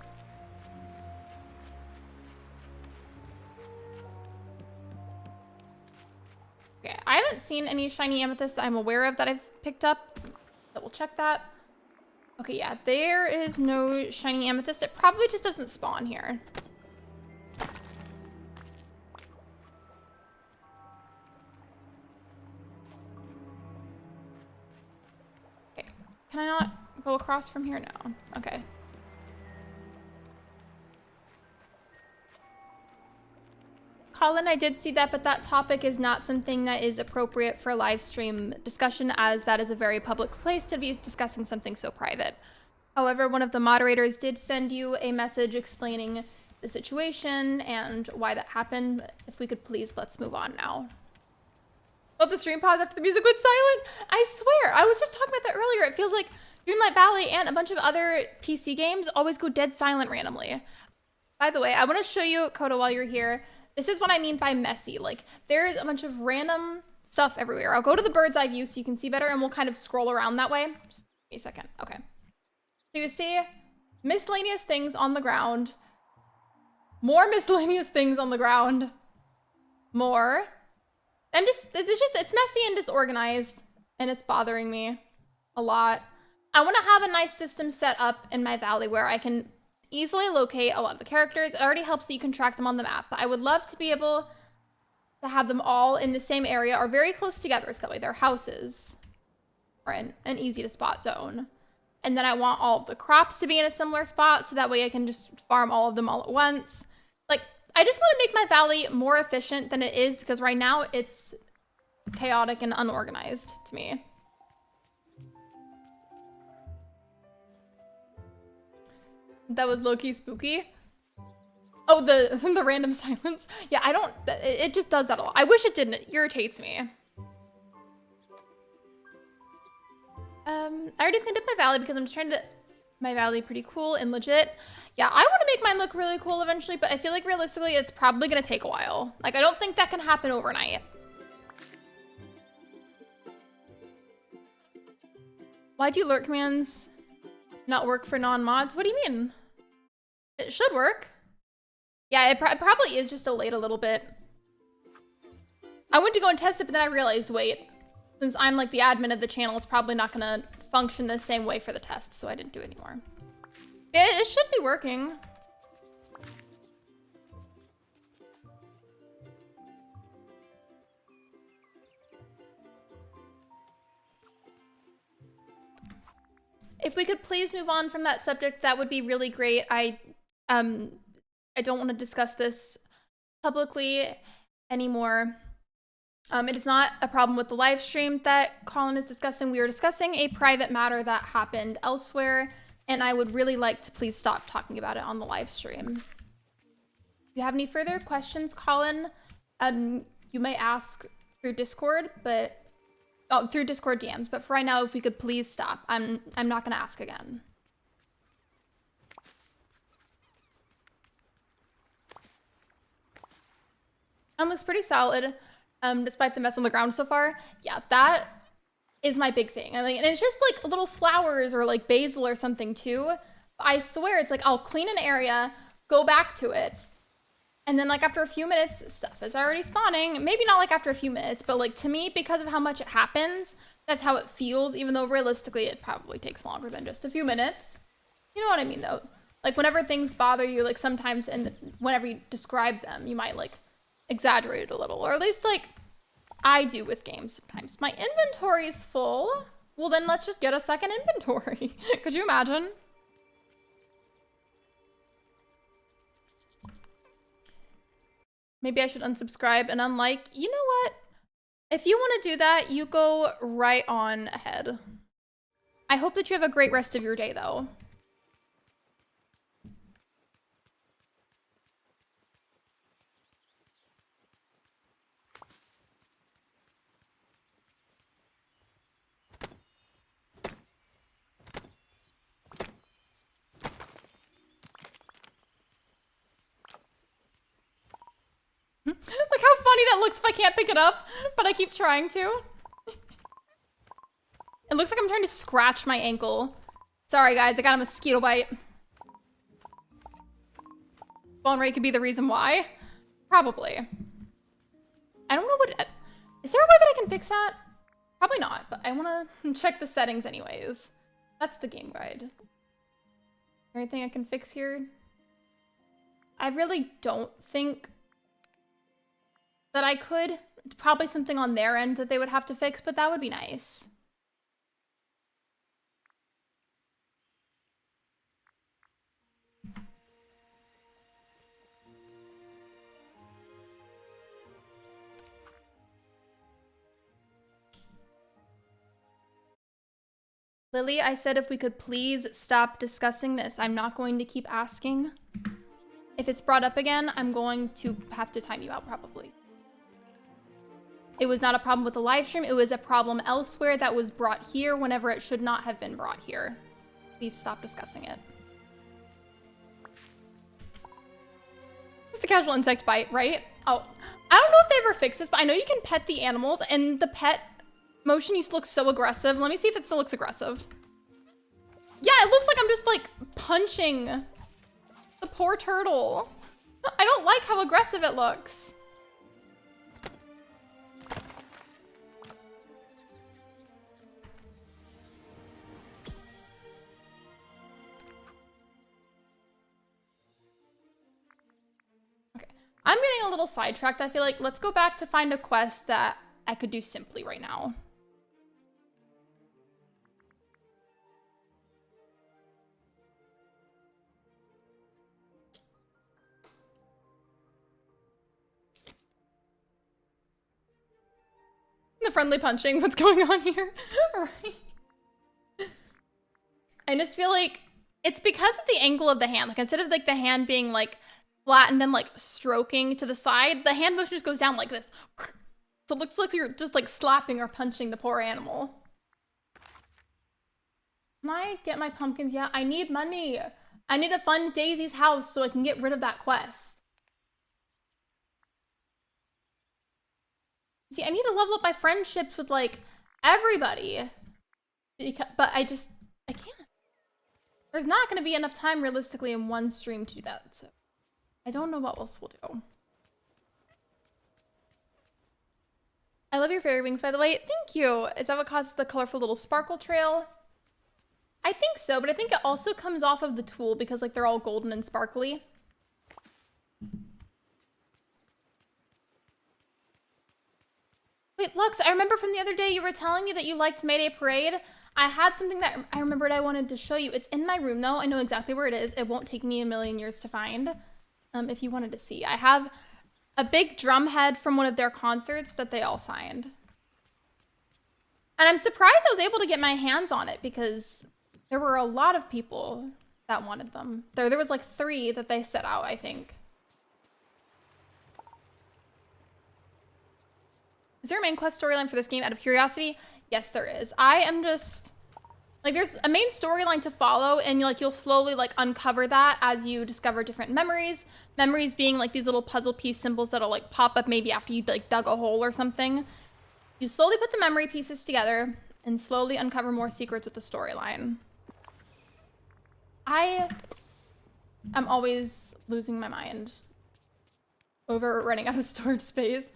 Okay, I haven't seen any shiny amethyst that I'm aware of that I've picked up. Double check that. Okay, yeah, there is no shiny amethyst. It probably just doesn't spawn here. Okay, can I not go across from here? No. Okay. Colin, I did see that, but that topic is not something that is appropriate for live stream discussion, as that is a very public place to be discussing something so private. However, one of the moderators did send you a message explaining the situation and why that happened. If we could please, let's move on now. Let the stream pause after the music went silent. I swear, I was just talking about that earlier. It feels like Dreamlight Valley and a bunch of other PC games always go dead silent randomly. By the way, I want to show you, Coda, while you're here. This is what I mean by messy. Like, there's a bunch of random stuff everywhere. I'll go to the bird's eye view so you can see better, and we'll kind of scroll around that way. Just give me a second. Okay. So you see miscellaneous things on the ground. More miscellaneous things on the ground. More. It's messy and disorganized, and it's bothering me a lot. I want to have a nice system set up in my valley where I can easily locate a lot of the characters. It already helps that you can track them on the map, but I would love to be able to have them all in the same area or very close together, so that way their houses are in an easy to spot zone. And then I want all of the crops to be in a similar spot, so that way I can just farm all of them all at once. Like, I just want to make my valley more efficient than it is, because right now it's chaotic and unorganized to me. That was low-key spooky. Oh, the random silence. Yeah, I don't, it just does that a lot. I wish it didn't. It irritates me. I already cleaned up my valley because I'm just trying to, my valley pretty cool and legit. Yeah, I want to make mine look really cool eventually, but I feel like realistically it's probably going to take a while. Like, I don't think that can happen overnight. Why do lurk commands not work for non-mods? What do you mean? It should work. Yeah, it probably is just delayed a little bit. I went to go and test it, but then I realized, wait, since I'm like the admin of the channel, it's probably not gonna function the same way for the test, so I didn't do it anymore. It should be working. If we could please move on from that subject, that would be really great. I don't want to discuss this publicly anymore. It is not a problem with the live stream that Colin is discussing. We are discussing a private matter that happened elsewhere, and I would really like to please stop talking about it on the live stream. If you have any further questions, Colin, you may ask through Discord, but through Discord DMs. But for right now, if we could please stop, I'm not gonna ask again. Looks pretty solid, despite the mess on the ground so far. Yeah, that is my big thing. I mean, and it's just like little flowers or like basil or something too. I swear it's like I'll clean an area, go back to it, and then like after a few minutes, stuff is already spawning. Maybe not like after a few minutes, but like to me, because of how much it happens, that's how it feels, even though realistically it probably takes longer than just a few minutes. You know what I mean though? Like whenever things bother you, like sometimes, and whenever you describe them, you might like exaggerate it a little, or at least like I do with games sometimes. My inventory is full. Well, then let's just get a second inventory. Could you imagine? Maybe I should unsubscribe and unlike. You know what? If you want to do that, you go right on ahead. I hope that you have a great rest of your day, though. funny that looks if I can't pick it up, but I keep trying to. It looks like I'm trying to scratch my ankle. Sorry guys, I got a mosquito bite. Bone rate could be the reason why. Probably. I don't know what... Is there a way that I can fix that? Probably not, but I want to check the settings anyways. That's the game guide. Is there anything I can fix here? I really don't think that I could. It's probably something on their end that they would have to fix, but that would be nice. Lily, I said if we could please stop discussing this. I'm not going to keep asking. If it's brought up again, I'm going to have to time you out probably. It was not a problem with the live stream. It was a problem elsewhere that was brought here whenever it should not have been brought here. Please stop discussing it. Just a casual insect bite, right? Oh, I don't know if they ever fixed this, but I know you can pet the animals, and the pet motion used to look so aggressive. Let me see if it still looks aggressive. Yeah, it looks like I'm just like punching the poor turtle. I don't like how aggressive it looks. Okay, I'm getting a little sidetracked. I feel like let's go back to find a quest that I could do simply right now. The friendly punching, what's going on here? Right. I just feel like it's because of the angle of the hand. Like instead of like the hand being like flattened and like stroking to the side, the hand motion just goes down like this. So it looks like you're just like slapping or punching the poor animal. Can I get my pumpkins? Yeah, I need money. I need to fund Daisy's house so I can get rid of that quest. See, I need to level up my friendships with, like, everybody. But I can't. There's not going to be enough time, realistically, in one stream to do that. So I don't know what else we'll do. I love your fairy wings, by the way. Thank you. Is that what causes the colorful little sparkle trail? I think so, but I think it also comes off of the tool because, like, they're all golden and sparkly. Wait, Lux, I remember from the other day you were telling me that you liked Mayday Parade. I had something that I remembered I wanted to show you. It's in my room, though. I know exactly where it is. It won't take me a million years to find. If you wanted to see. I have a big drum head from one of their concerts that they all signed. And I'm surprised I was able to get my hands on it because there were a lot of people that wanted them. There was like 3 that they set out, I think. Is there a main quest storyline for this game out of curiosity? Yes, there is. I am just like, there's a main storyline to follow, and you'll slowly like uncover that as you discover different memories. Memories being like these little puzzle piece symbols that'll like pop up maybe after you like dug a hole or something. You slowly put the memory pieces together and slowly uncover more secrets with the storyline. I am always losing my mind over running out of storage space.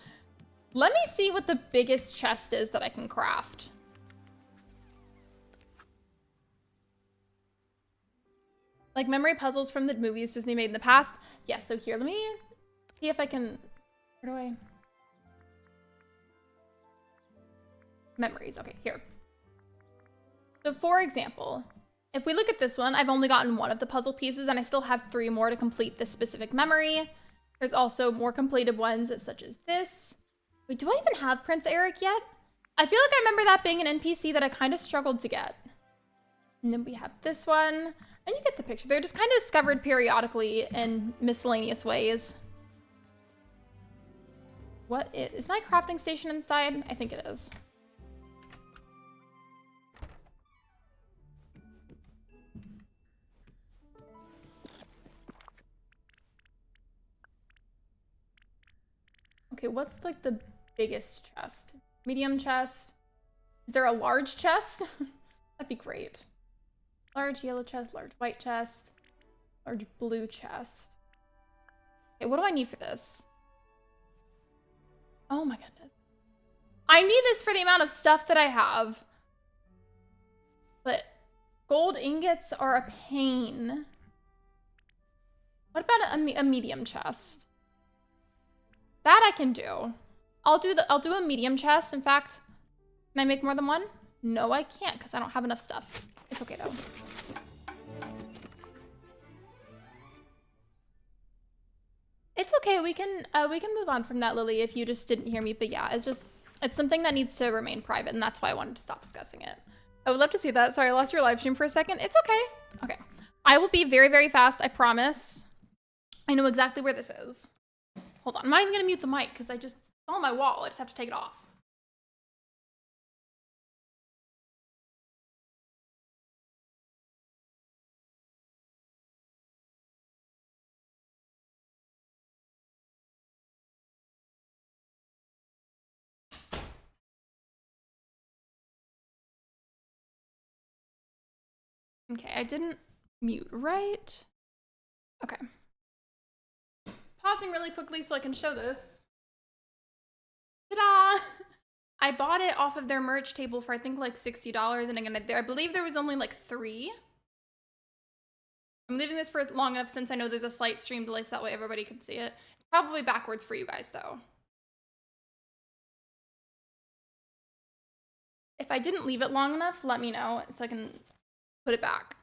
Let me see what the biggest chest is that I can craft. Like memory puzzles from the movies Disney made in the past. Yeah, so here, let me see if I can, where do I? Memories, okay, here. So for example, if we look at this one, I've only gotten 1 of the puzzle pieces and I still have 3 more to complete this specific memory. There's also more completed ones such as this. Wait, do I even have Prince Eric yet? I feel like I remember that being an NPC that I kind of struggled to get. And then we have this one, and you get the picture. They're just kind of discovered periodically in miscellaneous ways. What is my crafting station inside? I think it is. Okay, Okay, what's like the biggest chest? Medium chest? Is there a large chest? That'd be great. Large yellow chest, large white chest, large blue chest. Okay, what do I need for this? Oh my goodness. I need this for the amount of stuff that I have. But gold ingots are a pain. What about a medium chest? That I can do. I'll do a medium chest. In fact, can I make more than one? No, I can't because I don't have enough stuff. It's okay though. It's okay. We can move on from that, Lily, if you just didn't hear me. But yeah, it's something that needs to remain private, and that's why I wanted to stop discussing it. I would love to see that. Sorry, I lost your live stream for a second. It's okay. Okay. I will be very, very fast. I promise. I know exactly where this is. Hold on. I'm not even going to mute the mic because it's on my wall. I just have to take it off. Okay, I didn't mute, right? Okay. Pausing really quickly so I can show this. Ta-da! I bought it off of their merch table for I think like $60, and again, I believe there was only like 3. I'm leaving this for long enough since I know there's a slight stream delay so that way everybody can see it. It's probably backwards for you guys though. If I didn't leave it long enough, let me know so I can put it back.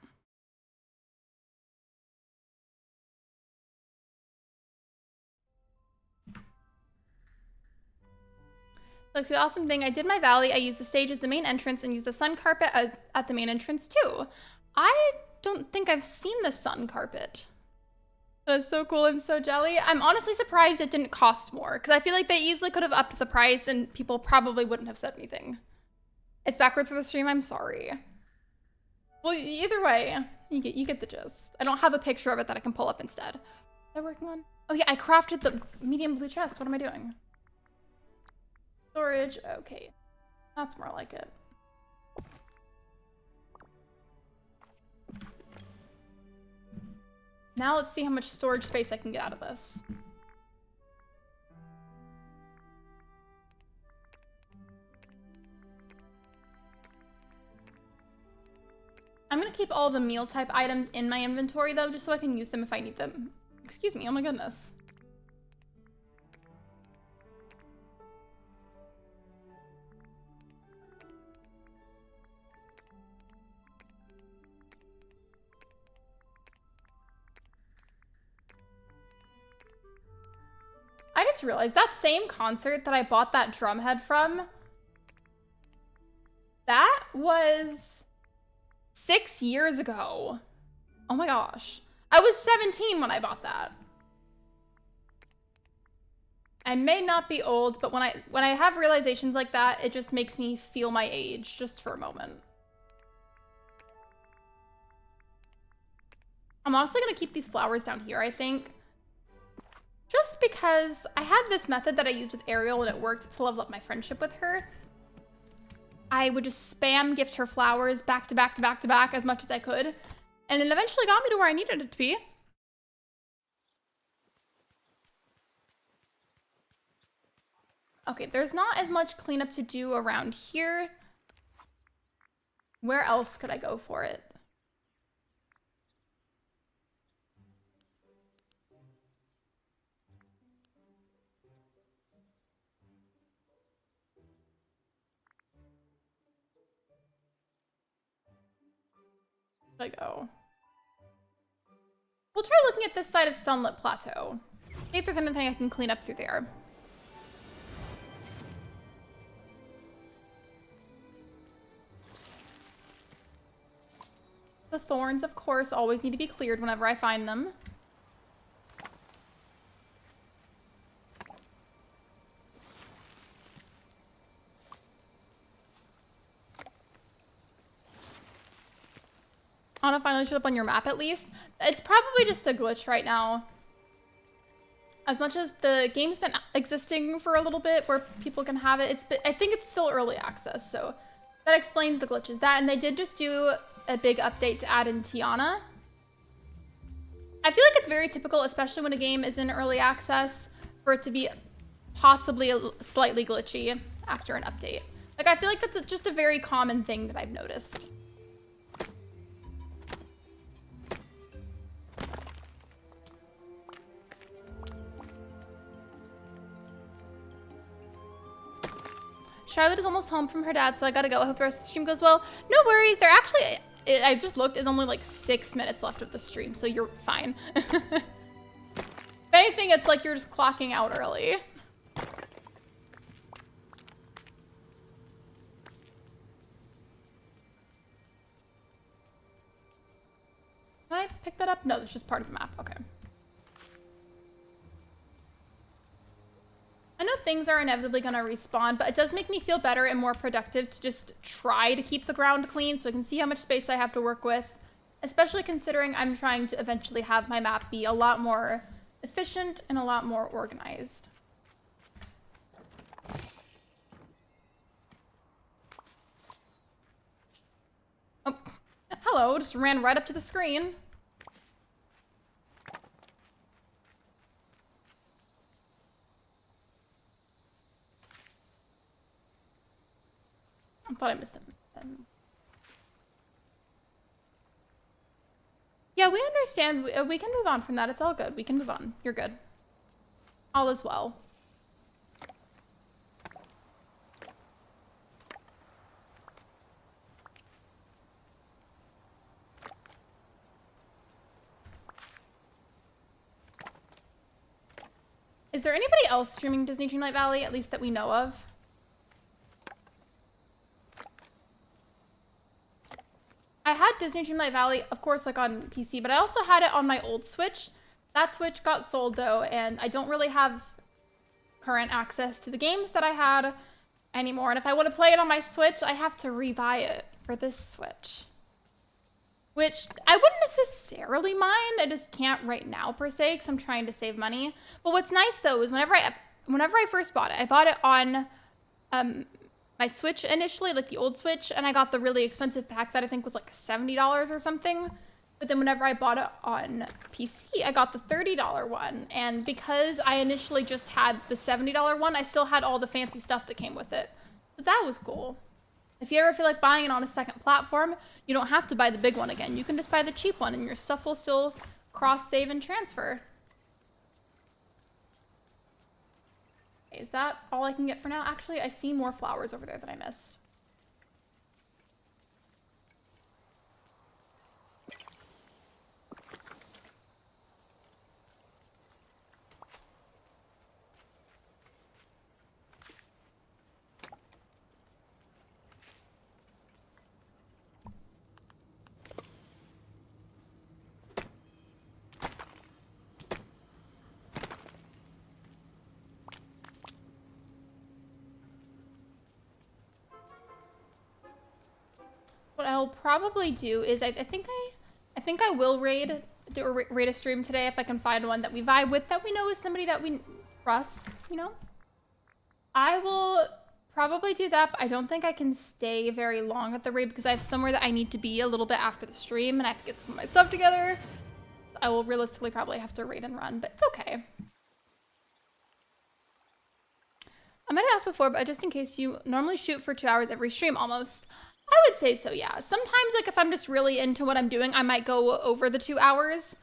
Like the awesome thing, I did my valley. I used the stage as the main entrance and used the sun carpet at the main entrance too. I don't think I've seen the sun carpet. That's so cool. I'm so jelly. I'm honestly surprised it didn't cost more because I feel like they easily could have upped the price and people probably wouldn't have said anything. It's backwards for the stream. I'm sorry. Well, either way, you get the gist. I don't have a picture of it that I can pull up instead. What am I working on? Oh yeah, I crafted the medium blue chest. What am I doing? Storage. Okay. That's more like it. Now let's see how much storage space I can get out of this. I'm gonna keep all the meal type items in my inventory though, just so I can use them if I need them. Excuse me, oh my goodness. I just realized that same concert that I bought that drum head from, that was 6 years ago. Oh my gosh. I was 17 when I bought that. I may not be old, but when I have realizations like that, it just makes me feel my age just for a moment. I'm honestly gonna keep these flowers down here, I think. Just because I had this method that I used with Ariel and it worked to level up my friendship with her. I would just spam gift her flowers back to back to back to back as much as I could. And it eventually got me to where I needed it to be. Okay, there's not as much cleanup to do around here. Where else could I go for it? I go? We'll try looking at this side of Sunlit Plateau. See if there's anything I can clean up through there. The thorns, of course, always need to be cleared whenever I find them. Anna finally showed up on your map at least. It's probably just a glitch right now. As much as the game's been existing for a little bit where people can have it, I think it's still early access, so that explains the glitches. That, and they did just do a big update to add in Tiana. I feel like it's very typical, especially when a game is in early access, for it to be possibly slightly glitchy after an update. Like, I feel like that's just a very common thing that I've noticed. Charlotte is almost home from her dad, so I gotta go. I hope the rest of the stream goes well. No worries. They're actually, I just looked, there's only like 6 minutes left of the stream, so you're fine. If anything, it's like you're just clocking out early. Can I pick that up? No, it's just part of the map. Okay. I know things are inevitably going to respawn, but it does make me feel better and more productive to just try to keep the ground clean so I can see how much space I have to work with, especially considering I'm trying to eventually have my map be a lot more efficient and a lot more organized. Oh, hello, just ran right up to the screen. I thought I missed him. Yeah, we understand. We can move on from that. It's all good. We can move on. You're good. All is well. Is there anybody else streaming Disney Dreamlight Valley, at least that we know of? I had Disney Dreamlight Valley, of course, like on PC, but I also had it on my old Switch. That Switch got sold though, and I don't really have current access to the games that I had anymore. And if I want to play it on my Switch, I have to rebuy it for this Switch, which I wouldn't necessarily mind. I just can't right now per se, because I'm trying to save money. But what's nice though is whenever I first bought it, I bought it on my Switch initially, like the old Switch, and I got the really expensive pack that I think was like $70 or something. But then whenever I bought it on PC, I got the $30 one. And because I initially just had the $70 one, I still had all the fancy stuff that came with it. But that was cool. If you ever feel like buying it on a second platform, you don't have to buy the big one again. You can just buy the cheap one and your stuff will still cross, save, and transfer. Is that all I can get for now? Actually, I see more flowers over there that I missed. What I'll probably do is I think I will raid a stream today if I can find one that we vibe with, that we know is somebody that we trust, you know? I will probably do that, but I don't think I can stay very long at the raid because I have somewhere that I need to be a little bit after the stream and I have to get some of my stuff together. I will realistically probably have to raid and run, but it's okay. I might have asked before, but just in case, you normally shoot for 2 hours every stream almost. I would say so, yeah. Sometimes, like, if I'm just really into what I'm doing, I might go over the 2 hours.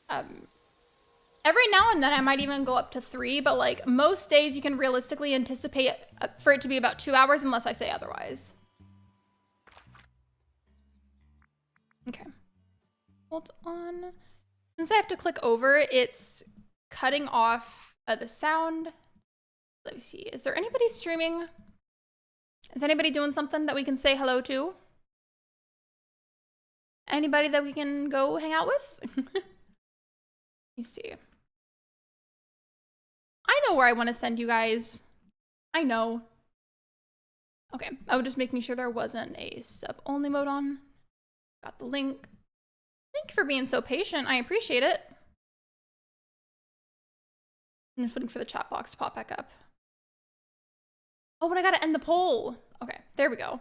Every now and then, I might even go up to 3, but, like, most days you can realistically anticipate for it to be about 2 hours unless I say otherwise. Okay. Hold on. Since I have to click over, it's cutting off the sound. Let me see. Is there anybody streaming? Is anybody doing something that we can say hello to? Anybody that we can go hang out with? Let me see. I know where I want to send you guys. I know. Okay, I was just making sure there wasn't a sub-only mode on. Got the link. Thank you for being so patient. I appreciate it. I'm just waiting for the chat box to pop back up. Oh, and I gotta end the poll. Okay, there we go.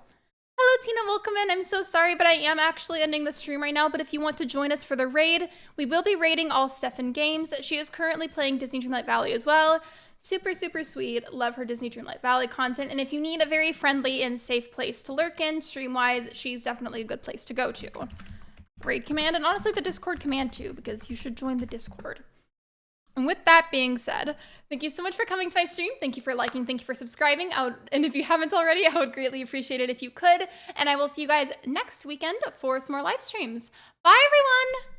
Hello, Tina, welcome in. I'm so sorry, but I am actually ending the stream right now. But if you want to join us for the raid, we will be raiding all Stefan games. She is currently playing Disney Dreamlight Valley as well. Super, super sweet. Love her Disney Dreamlight Valley content. And if you need a very friendly and safe place to lurk in, stream-wise, she's definitely a good place to go to. Raid command, and honestly the Discord command too, because you should join the Discord. And with that being said, thank you so much for coming to my stream. Thank you for liking. Thank you for subscribing. And if you haven't already, I would greatly appreciate it if you could. And I will see you guys next weekend for some more live streams. Bye, everyone.